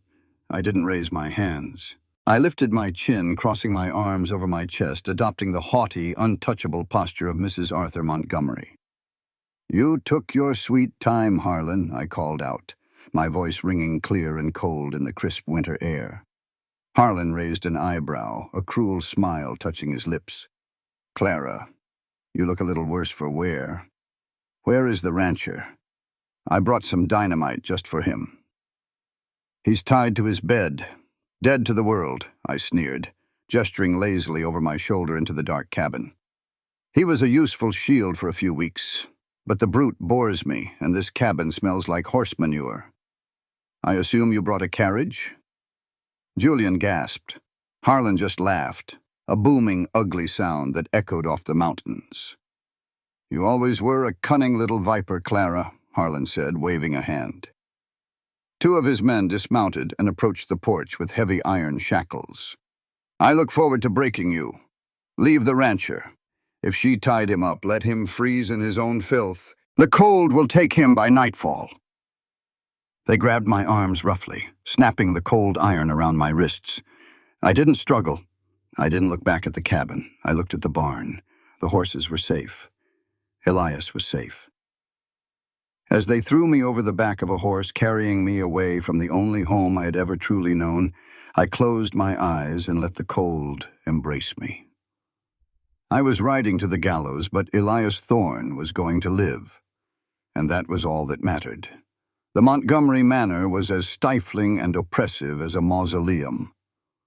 I didn't raise my hands. I lifted my chin, crossing my arms over my chest, adopting the haughty, untouchable posture of Mrs. Arthur Montgomery. "You took your sweet time, Harlan," I called out, my voice ringing clear and cold in the crisp winter air. Harlan raised an eyebrow, a cruel smile touching his lips. "Clara, you look a little worse for wear. Where is the rancher? I brought some dynamite just for him." "He's tied to his bed. Dead to the world," I sneered, gesturing lazily over my shoulder into the dark cabin. He was a useful shield for a few weeks, but the brute bores me, and this cabin smells like horse manure. I assume you brought a carriage? Julian gasped. Harlan just laughed, a booming, ugly sound that echoed off the mountains. You always were a cunning little viper, Clara, Harlan said, waving a hand. Two of his men dismounted and approached the porch with heavy iron shackles. I look forward to breaking you. Leave the rancher. If she tied him up, let him freeze in his own filth. The cold will take him by nightfall. They grabbed my arms roughly, snapping the cold iron around my wrists. I didn't struggle. I didn't look back at the cabin. I looked at the barn. The horses were safe. Elias was safe. As they threw me over the back of a horse, carrying me away from the only home I had ever truly known, I closed my eyes and let the cold embrace me. I was riding to the gallows, but Elias Thorne was going to live, and that was all that mattered. The Montgomery Manor was as stifling and oppressive as a mausoleum.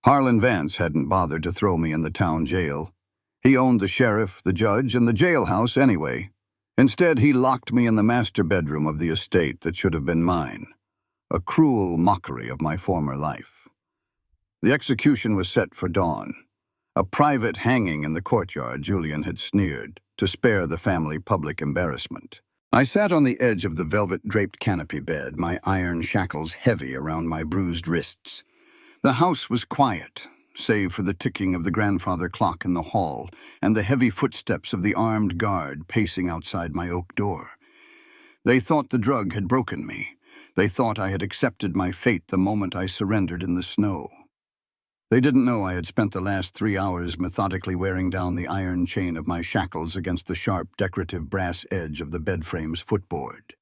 Harlan Vance hadn't bothered to throw me in the town jail. He owned the sheriff, the judge, and the jailhouse anyway. Instead, he locked me in the master bedroom of the estate that should have been mine, a cruel mockery of my former life. The execution was set for dawn, a private hanging in the courtyard Julian had sneered to spare the family public embarrassment. I sat on the edge of the velvet-draped canopy bed, my iron shackles heavy around my bruised wrists. The house was quiet, save for the ticking of the grandfather clock in the hall and the heavy footsteps of the armed guard pacing outside my oak door. They thought the drug had broken me. They thought I had accepted my fate the moment I surrendered in the snow. They didn't know I had spent the last 3 hours methodically wearing down the iron chain of my shackles against the sharp, decorative brass edge of the bedframe's footboard.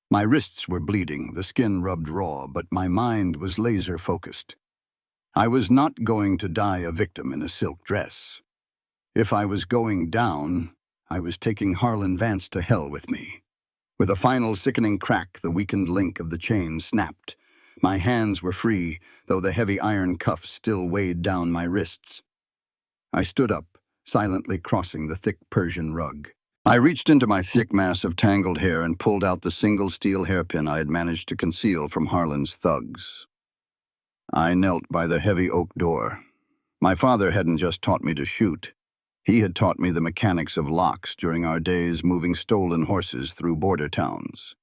My wrists were bleeding, the skin rubbed raw, but my mind was laser-focused. I was not going to die a victim in a silk dress. If I was going down, I was taking Harlan Vance to hell with me. With a final sickening crack, the weakened link of the chain snapped. My hands were free, though the heavy iron cuffs still weighed down my wrists. I stood up, silently crossing the thick Persian rug. I reached into my thick mass of tangled hair and pulled out the single steel hairpin I had managed to conceal from Harlan's thugs. I knelt by the heavy oak door. My father hadn't just taught me to shoot. He had taught me the mechanics of locks during our days moving stolen horses through border towns.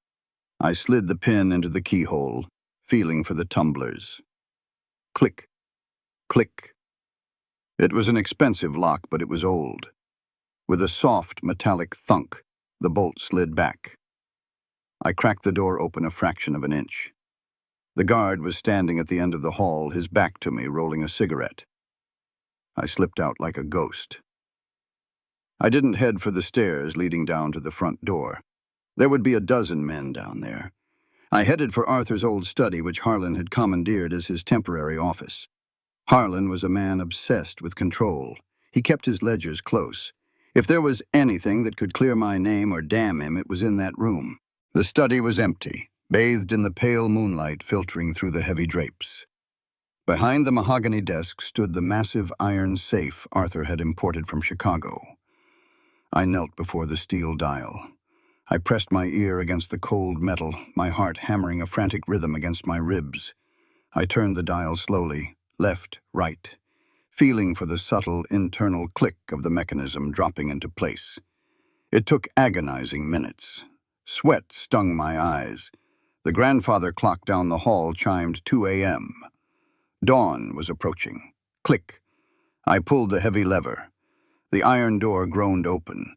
I slid the pin into the keyhole, feeling for the tumblers. Click, click. It was an expensive lock, but it was old. With a soft, metallic thunk, the bolt slid back. I cracked the door open a fraction of an inch. The guard was standing at the end of the hall, his back to me, rolling a cigarette. I slipped out like a ghost. I didn't head for the stairs leading down to the front door. There would be a dozen men down there. I headed for Arthur's old study, which Harlan had commandeered as his temporary office. Harlan was a man obsessed with control. He kept his ledgers close. If there was anything that could clear my name or damn him, it was in that room. The study was empty, bathed in the pale moonlight filtering through the heavy drapes. Behind the mahogany desk stood the massive iron safe Arthur had imported from Chicago. I knelt before the steel dial. I pressed my ear against the cold metal, my heart hammering a frantic rhythm against my ribs. I turned the dial slowly, left, right, feeling for the subtle internal click of the mechanism dropping into place. It took agonizing minutes. Sweat stung my eyes. The grandfather clock down the hall chimed 2 a.m. Dawn was approaching. Click. I pulled the heavy lever. The iron door groaned open.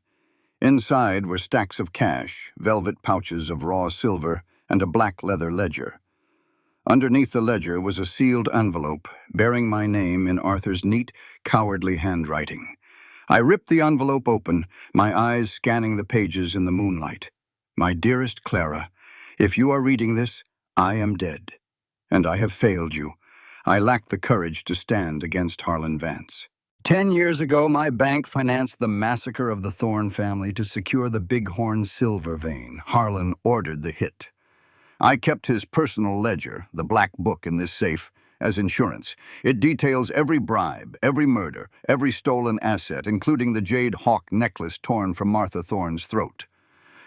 Inside were stacks of cash, velvet pouches of raw silver, and a black leather ledger. Underneath the ledger was a sealed envelope bearing my name in Arthur's neat, cowardly handwriting. I ripped the envelope open, my eyes scanning the pages in the moonlight. My dearest Clara, if you are reading this, I am dead, and I have failed you. I lacked the courage to stand against Harlan Vance. 10 years ago, my bank financed the massacre of the Thorne family to secure the Bighorn silver vein. Harlan ordered the hit. I kept his personal ledger, the black book in this safe, as insurance. It details every bribe, every murder, every stolen asset, including the jade hawk necklace torn from Martha Thorne's throat.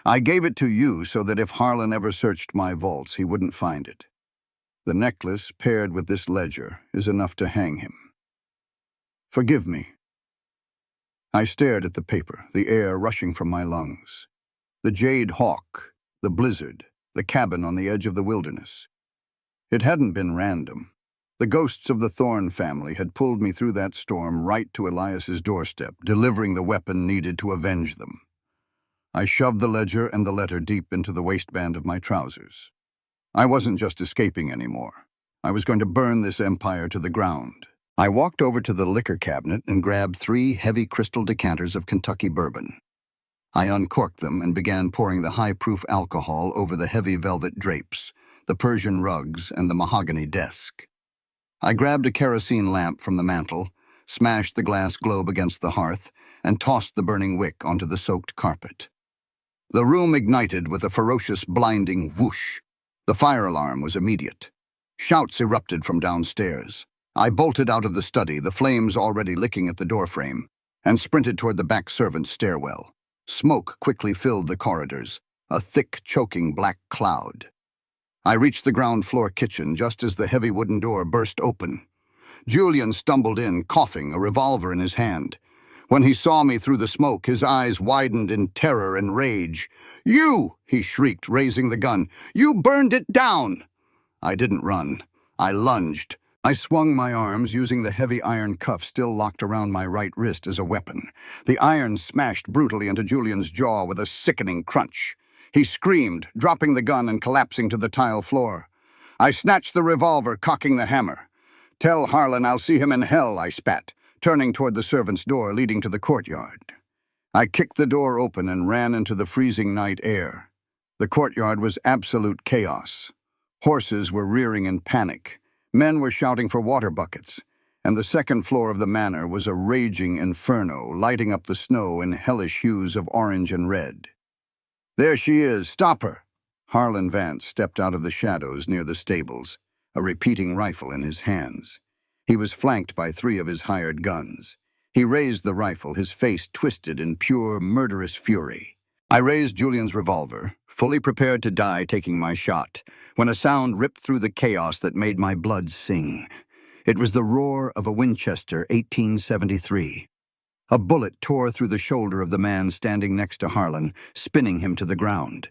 I gave it to you so that if Harlan ever searched my vaults, he wouldn't find it. The necklace, paired with this ledger, is enough to hang him. Forgive me. I stared at the paper, the air rushing from my lungs. The jade hawk, the blizzard, the cabin on the edge of the wilderness. It hadn't been random. The ghosts of the Thorne family had pulled me through that storm right to Elias's doorstep, delivering the weapon needed to avenge them. I shoved the ledger and the letter deep into the waistband of my trousers. I wasn't just escaping anymore. I was going to burn this empire to the ground. I walked over to the liquor cabinet and grabbed 3 heavy crystal decanters of Kentucky bourbon. I uncorked them and began pouring the high-proof alcohol over the heavy velvet drapes, the Persian rugs, and the mahogany desk. I grabbed a kerosene lamp from the mantel, smashed the glass globe against the hearth, and tossed the burning wick onto the soaked carpet. The room ignited with a ferocious, blinding whoosh. The fire alarm was immediate. Shouts erupted from downstairs. I bolted out of the study, the flames already licking at the doorframe, and sprinted toward the back servants' stairwell. Smoke quickly filled the corridors, a thick, choking black cloud. I reached the ground floor kitchen just as the heavy wooden door burst open. Julian stumbled in, coughing, a revolver in his hand. When he saw me through the smoke, his eyes widened in terror and rage. "You!" he shrieked, raising the gun. "You burned it down!" I didn't run. I lunged. I swung my arms, using the heavy iron cuff still locked around my right wrist as a weapon. The iron smashed brutally into Julian's jaw with a sickening crunch. He screamed, dropping the gun and collapsing to the tile floor. I snatched the revolver, cocking the hammer. "Tell Harlan I'll see him in hell," I spat, turning toward the servants' door leading to the courtyard. I kicked the door open and ran into the freezing night air. The courtyard was absolute chaos. Horses were rearing in panic. Men were shouting for water buckets, and the second floor of the manor was a raging inferno, lighting up the snow in hellish hues of orange and red. "There she is! Stop her!" Harlan Vance stepped out of the shadows near the stables, a repeating rifle in his hands. He was flanked by 3 of his hired guns. He raised the rifle, his face twisted in pure, murderous fury. I raised Julian's revolver, fully prepared to die taking my shot, when a sound ripped through the chaos that made my blood sing. It was the roar of a Winchester 1873. A bullet tore through the shoulder of the man standing next to Harlan, spinning him to the ground.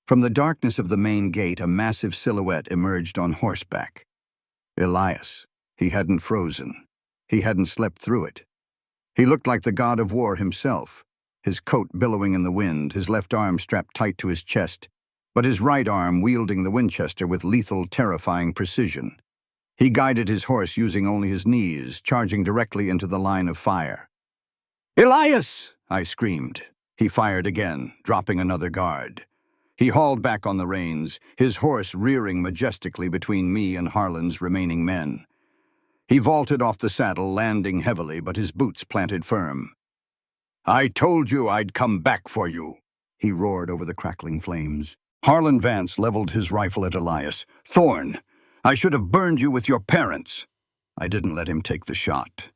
From the darkness of the main gate, a massive silhouette emerged on horseback. Elias. He hadn't frozen. He hadn't slept through it. He looked like the god of war himself, his coat billowing in the wind, his left arm strapped tight to his chest, but his right arm wielding the Winchester with lethal, terrifying precision. He guided his horse using only his knees, charging directly into the line of fire. "Elias!" I screamed. He fired again, dropping another guard. He hauled back on the reins, his horse rearing majestically between me and Harlan's remaining men. He vaulted off the saddle, landing heavily, but his boots planted firm. "I told you I'd come back for you," he roared over the crackling flames. Harlan Vance leveled his rifle at Elias. "Thorne, I should have burned you with your parents." I didn't let him take the shot.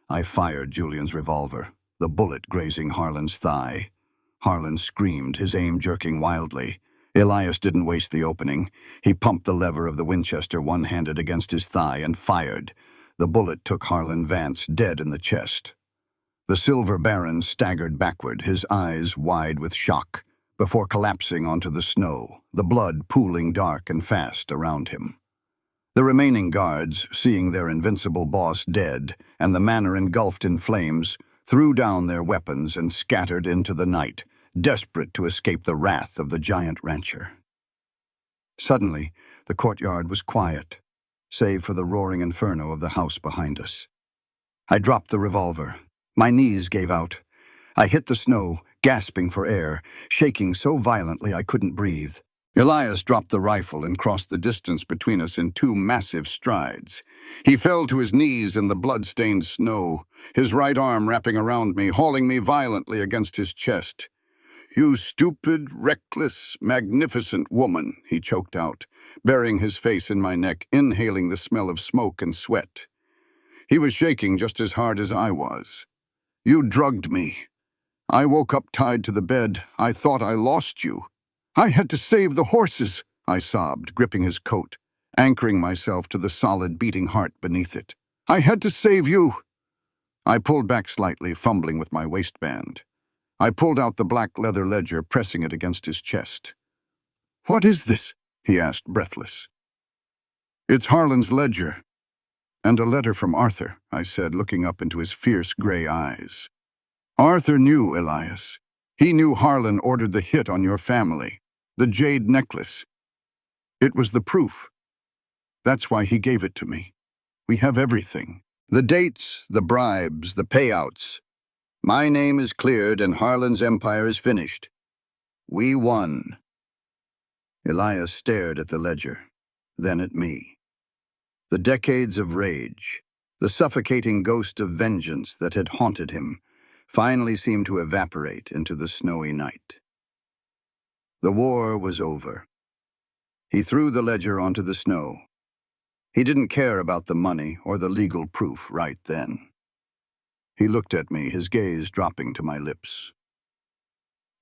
I fired Julian's revolver, the bullet grazing Harlan's thigh. Harlan screamed, his aim jerking wildly. Elias didn't waste the opening. He pumped the lever of the Winchester one-handed against his thigh and fired. The bullet took Harlan Vance dead in the chest. The Silver Baron staggered backward, his eyes wide with shock, before collapsing onto the snow, the blood pooling dark and fast around him. The remaining guards, seeing their invincible boss dead and the manor engulfed in flames, threw down their weapons and scattered into the night, desperate to escape the wrath of the giant rancher. Suddenly, the courtyard was quiet, save for the roaring inferno of the house behind us. I dropped the revolver. My knees gave out. I hit the snow, gasping for air, shaking so violently I couldn't breathe. Elias dropped the rifle and crossed the distance between us in 2 massive strides. He fell to his knees in the blood-stained snow, his right arm wrapping around me, hauling me violently against his chest. you stupid, reckless, magnificent woman," he choked out, burying his face in my neck, inhaling the smell of smoke and sweat. He was shaking just as hard as I was. "You drugged me. I woke up tied to the bed. I thought I lost you. I had to save the horses," I sobbed, gripping his coat, anchoring myself to the solid beating heart beneath it. "I had to save you." I pulled back slightly, fumbling with my waistband. I pulled out the black leather ledger, pressing it against his chest. "What is this?" he asked, breathless. "It's Harlan's ledger. And a letter from Arthur," I said, looking up into his fierce gray eyes. "Arthur knew, Elias. He knew Harlan ordered the hit on your family, the jade necklace. It was the proof. That's why he gave it to me. We have everything. The dates, the bribes, the payouts. My name is cleared and Harlan's empire is finished. We won." Elias stared at the ledger, then at me. The decades of rage, the suffocating ghost of vengeance that had haunted him, finally seemed to evaporate into the snowy night. The war was over. He threw the ledger onto the snow. He didn't care about the money or the legal proof right then. He looked at me, his gaze dropping to my lips.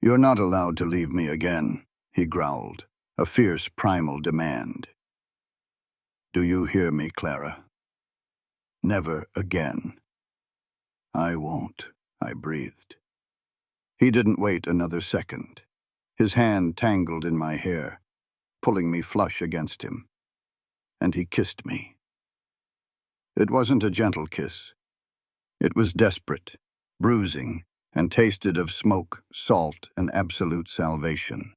"You're not allowed to leave me again," he growled, a fierce primal demand. "Do you hear me, Clara? Never again." "I won't," I breathed. He didn't wait another second. His hand tangled in my hair, pulling me flush against him, and he kissed me. It wasn't a gentle kiss. It was desperate, bruising, and tasted of smoke, salt, and absolute salvation.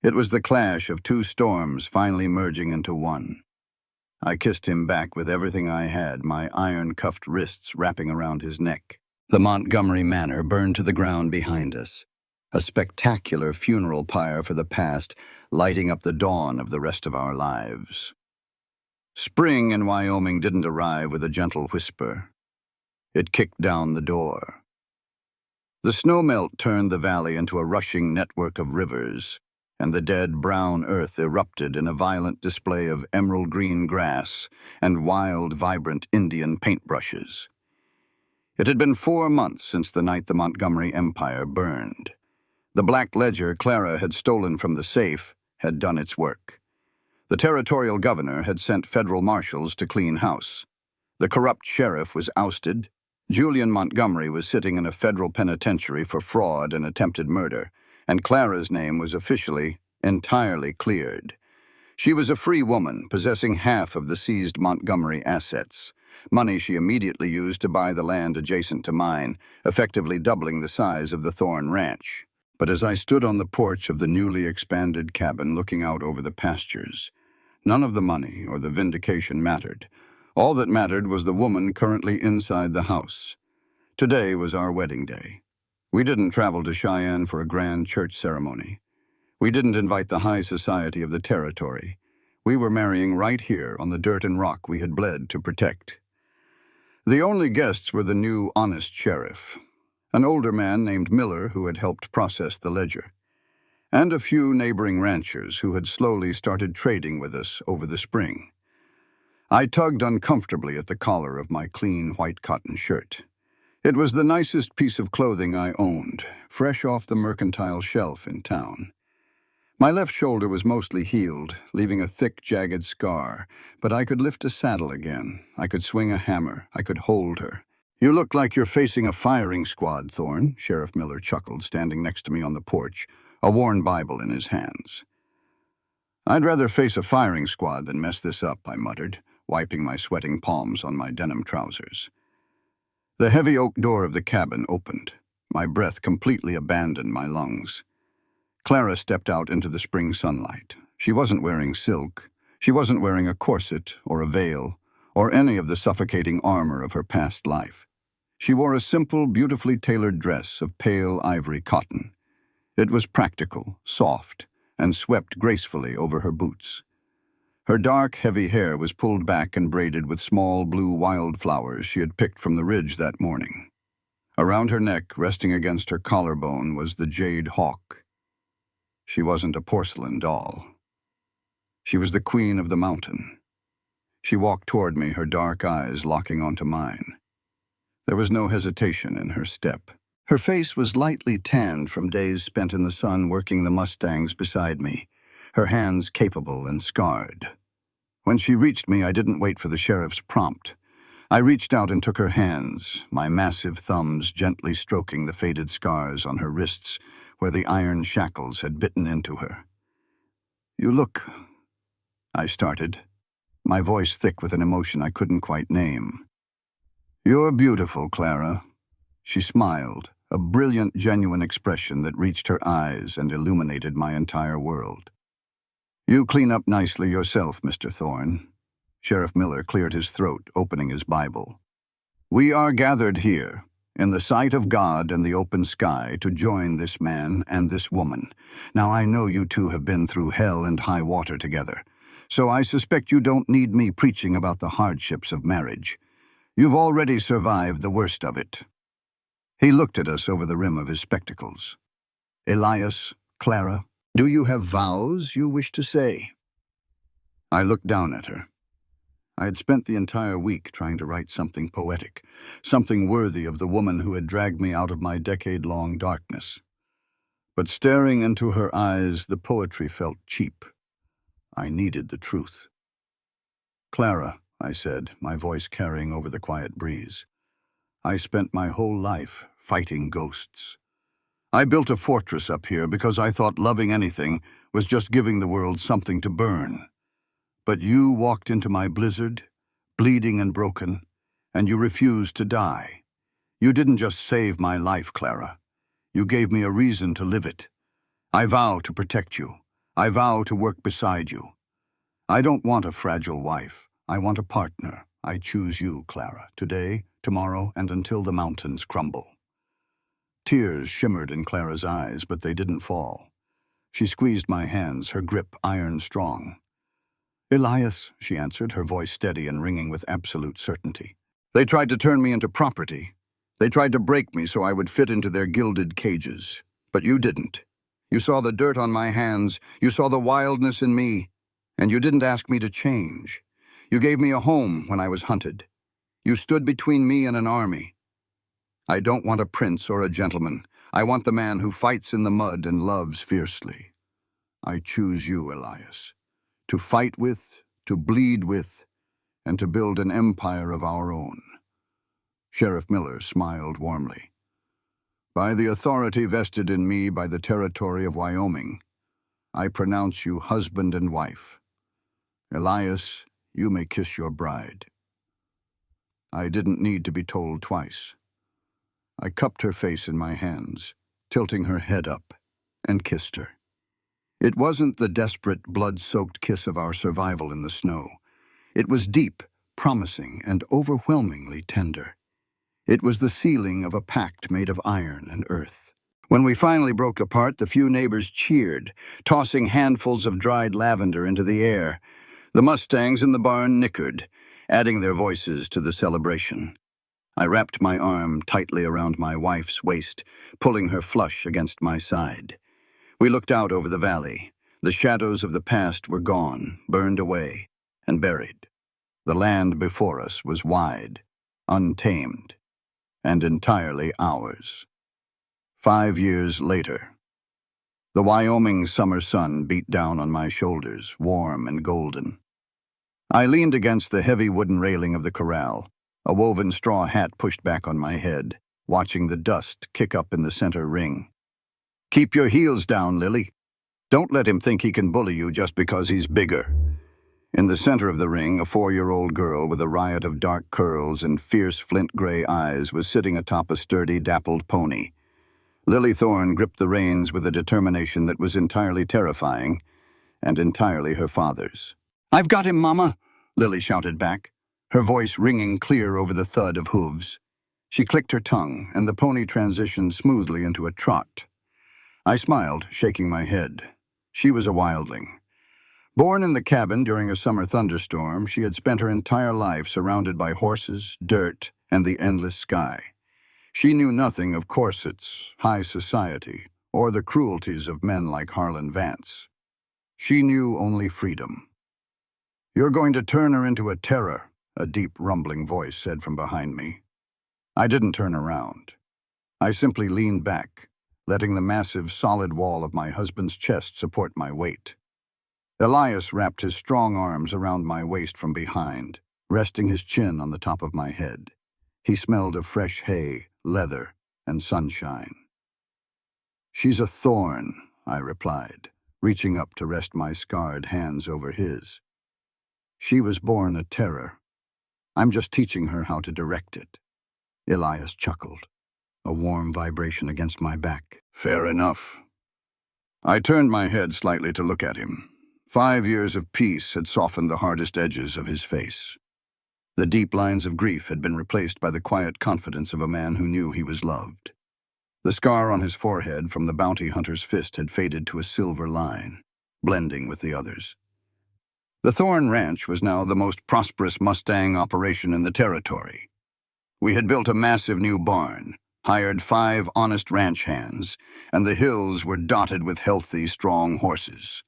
It was the clash of two storms finally merging into one. I kissed him back with everything I had, my iron-cuffed wrists wrapping around his neck. The Montgomery Manor burned to the ground behind us, a spectacular funeral pyre for the past, lighting up the dawn of the rest of our lives. Spring in Wyoming didn't arrive with a gentle whisper. It kicked down the door. The snowmelt turned the valley into a rushing network of rivers, and the dead brown earth erupted in a violent display of emerald green grass and wild, vibrant Indian paintbrushes. It had been 4 months since the night the Montgomery Empire burned. The black ledger Clara had stolen from the safe had done its work. The territorial governor had sent federal marshals to clean house. The corrupt sheriff was ousted. Julian Montgomery was sitting in a federal penitentiary for fraud and attempted murder, and Clara's name was officially, entirely cleared. She was a free woman, possessing half of the seized Montgomery assets, money she immediately used to buy the land adjacent to mine, effectively doubling the size of the Thorn Ranch. But as I stood on the porch of the newly expanded cabin looking out over the pastures, none of the money or the vindication mattered. All that mattered was the woman currently inside the house. Today was our wedding day. We didn't travel to Cheyenne for a grand church ceremony. We didn't invite the high society of the territory. We were marrying right here on the dirt and rock we had bled to protect. The only guests were the new, honest sheriff, an older man named Miller who had helped process the ledger, and a few neighboring ranchers who had slowly started trading with us over the spring. I tugged uncomfortably at the collar of my clean white cotton shirt. It was the nicest piece of clothing I owned, fresh off the mercantile shelf in town. My left shoulder was mostly healed, leaving a thick, jagged scar, but I could lift a saddle again. I could swing a hammer. I could hold her. "You look like you're facing a firing squad, Thorne," Sheriff Miller chuckled, standing next to me on the porch, a worn Bible in his hands. "I'd rather face a firing squad than mess this up," I muttered, wiping my sweating palms on my denim trousers. The heavy oak door of the cabin opened. My breath completely abandoned my lungs. Clara stepped out into the spring sunlight. She wasn't wearing silk. She wasn't wearing a corset or a veil or any of the suffocating armor of her past life. She wore a simple, beautifully tailored dress of pale ivory cotton. It was practical, soft, and swept gracefully over her boots. Her dark, heavy hair was pulled back and braided with small blue wildflowers she had picked from the ridge that morning. Around her neck, resting against her collarbone, was the jade hawk. She wasn't a porcelain doll. She was the queen of the mountain. She walked toward me, her dark eyes locking onto mine. There was no hesitation in her step. Her face was lightly tanned from days spent in the sun working the mustangs beside me, her hands capable and scarred. When she reached me, I didn't wait for the sheriff's prompt. I reached out and took her hands, my massive thumbs gently stroking the faded scars on her wrists where the iron shackles had bitten into her. "You look," I started, my voice thick with an emotion I couldn't quite name. "You're beautiful, Clara." She smiled, a brilliant, genuine expression that reached her eyes and illuminated my entire world. "You clean up nicely yourself, Mr. Thorne." Sheriff Miller cleared his throat, opening his Bible. "We are gathered here, in the sight of God and the open sky, to join this man and this woman. Now, I know you two have been through hell and high water together, so I suspect you don't need me preaching about the hardships of marriage. You've already survived the worst of it." He looked at us over the rim of his spectacles. "Elias, Clara, do you have vows you wish to say?" I looked down at her. I had spent the entire week trying to write something poetic, something worthy of the woman who had dragged me out of my decade-long darkness. But staring into her eyes, the poetry felt cheap. I needed the truth. "Clara," I said, my voice carrying over the quiet breeze, "I spent my whole life fighting ghosts. I built a fortress up here because I thought loving anything was just giving the world something to burn. But you walked into my blizzard, bleeding and broken, and you refused to die. You didn't just save my life, Clara. You gave me a reason to live it. I vow to protect you. I vow to work beside you. I don't want a fragile wife. I want a partner. I choose you, Clara, today, tomorrow, and until the mountains crumble." Tears shimmered in Clara's eyes, but they didn't fall. She squeezed my hands, her grip iron strong. "Elias," she answered, her voice steady and ringing with absolute certainty. "They tried to turn me into property. They tried to break me so I would fit into their gilded cages. But you didn't. You saw the dirt on my hands, you saw the wildness in me, and you didn't ask me to change. You gave me a home when I was hunted. You stood between me and an army. I don't want a prince or a gentleman. I want the man who fights in the mud and loves fiercely. I choose you, Elias. To fight with, to bleed with, and to build an empire of our own." Sheriff Miller smiled warmly. "By the authority vested in me by the territory of Wyoming, I pronounce you husband and wife. Elias, you may kiss your bride." I didn't need to be told twice. I cupped her face in my hands, tilting her head up, and kissed her. It wasn't the desperate, blood-soaked kiss of our survival in the snow. It was deep, promising, and overwhelmingly tender. It was the sealing of a pact made of iron and earth. When we finally broke apart, the few neighbors cheered, tossing handfuls of dried lavender into the air. The mustangs in the barn nickered, adding their voices to the celebration. I wrapped my arm tightly around my wife's waist, pulling her flush against my side. We looked out over the valley. The shadows of the past were gone, burned away, and buried. The land before us was wide, untamed, and entirely ours. 5 years later. The Wyoming summer sun beat down on my shoulders, warm and golden. I leaned against the heavy wooden railing of the corral, a woven straw hat pushed back on my head, watching the dust kick up in the center ring. "Keep your heels down, Lily. Don't let him think he can bully you just because he's bigger." In the center of the ring, a 4-year-old girl with a riot of dark curls and fierce flint-gray eyes was sitting atop a sturdy, dappled pony. Lily Thorne gripped the reins with a determination that was entirely terrifying, and entirely her father's. "I've got him, Mama," Lily shouted back, her voice ringing clear over the thud of hooves. She clicked her tongue, and the pony transitioned smoothly into a trot. I smiled, shaking my head. She was a wildling. Born in the cabin during a summer thunderstorm, she had spent her entire life surrounded by horses, dirt, and the endless sky. She knew nothing of corsets, high society, or the cruelties of men like Harlan Vance. She knew only freedom. "You're going to turn her into a terror," a deep, rumbling voice said from behind me. I didn't turn around. I simply leaned back, letting the massive, solid wall of my husband's chest support my weight. Elias wrapped his strong arms around my waist from behind, resting his chin on the top of my head. He smelled of fresh hay, leather, and sunshine. "She's a thorn," I replied, reaching up to rest my scarred hands over his. "She was born a terror. I'm just teaching her how to direct it." Elias chuckled, a warm vibration against my back. "Fair enough." I turned my head slightly to look at him. 5 years of peace had softened the hardest edges of his face. The deep lines of grief had been replaced by the quiet confidence of a man who knew he was loved. The scar on his forehead from the bounty hunter's fist had faded to a silver line, blending with the others. The Thorn Ranch was now the most prosperous Mustang operation in the territory. We had built a massive new barn, hired 5 honest ranch hands, and the hills were dotted with healthy, strong horses.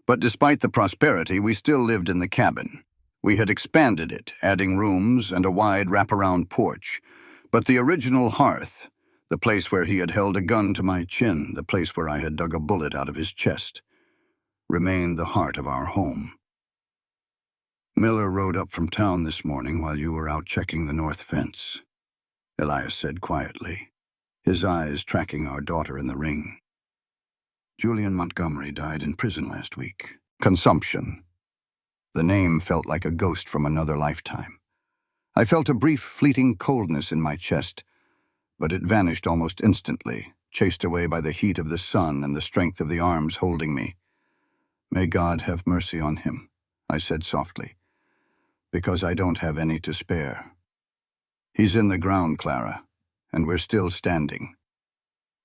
But despite the prosperity, we still lived in the cabin. We had expanded it, adding rooms and a wide wraparound porch. But the original hearth, the place where he had held a gun to my chin, the place where I had dug a bullet out of his chest, remained the heart of our home. "Miller rode up from town this morning while you were out checking the north fence," Elias said quietly, his eyes tracking our daughter in the ring. "Julian Montgomery died in prison last week. Consumption." The name felt like a ghost from another lifetime. I felt a brief, fleeting coldness in my chest, but it vanished almost instantly, chased away by the heat of the sun and the strength of the arms holding me. "May God have mercy on him," I said softly, "because I don't have any to spare." "He's in the ground, Clara, and we're still standing."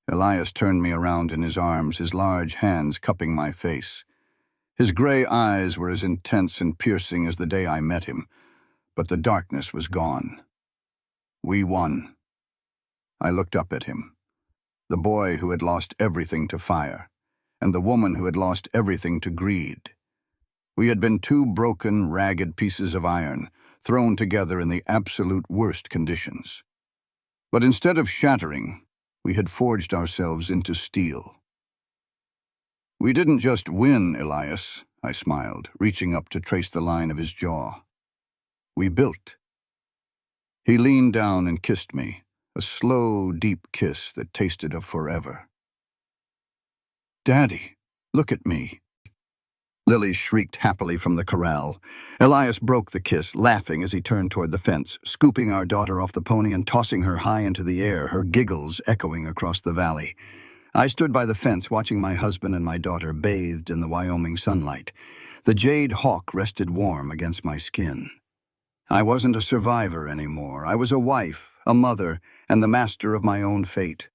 Elias turned me around in his arms, his large hands cupping my face. His gray eyes were as intense and piercing as the day I met him, but the darkness was gone. "We won." I looked up at him, the boy who had lost everything to fire, and the woman who had lost everything to greed. We had been 2 broken, ragged pieces of iron, thrown together in the absolute worst conditions. But instead of shattering, we had forged ourselves into steel. "We didn't just win, Elias," I smiled, reaching up to trace the line of his jaw. "We built." He leaned down and kissed me, a slow, deep kiss that tasted of forever. "Daddy, look at me." Lily shrieked happily from the corral. Elias broke the kiss, laughing as he turned toward the fence, scooping our daughter off the pony and tossing her high into the air, her giggles echoing across the valley. I stood by the fence watching my husband and my daughter bathed in the Wyoming sunlight. The jade hawk rested warm against my skin. I wasn't a survivor anymore. I was a wife, a mother, and the master of my own fate.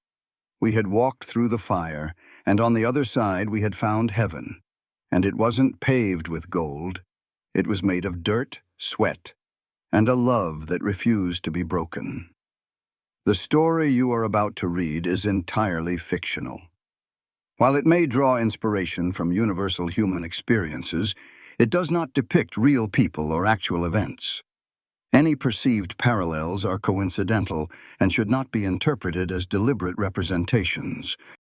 We had walked through the fire, and on the other side we had found heaven. And it wasn't paved with gold. It was made of dirt, sweat, and a love that refused to be broken. The story you are about to read is entirely fictional. While it may draw inspiration from universal human experiences, it does not depict real people or actual events. Any perceived parallels are coincidental and should not be interpreted as deliberate representations.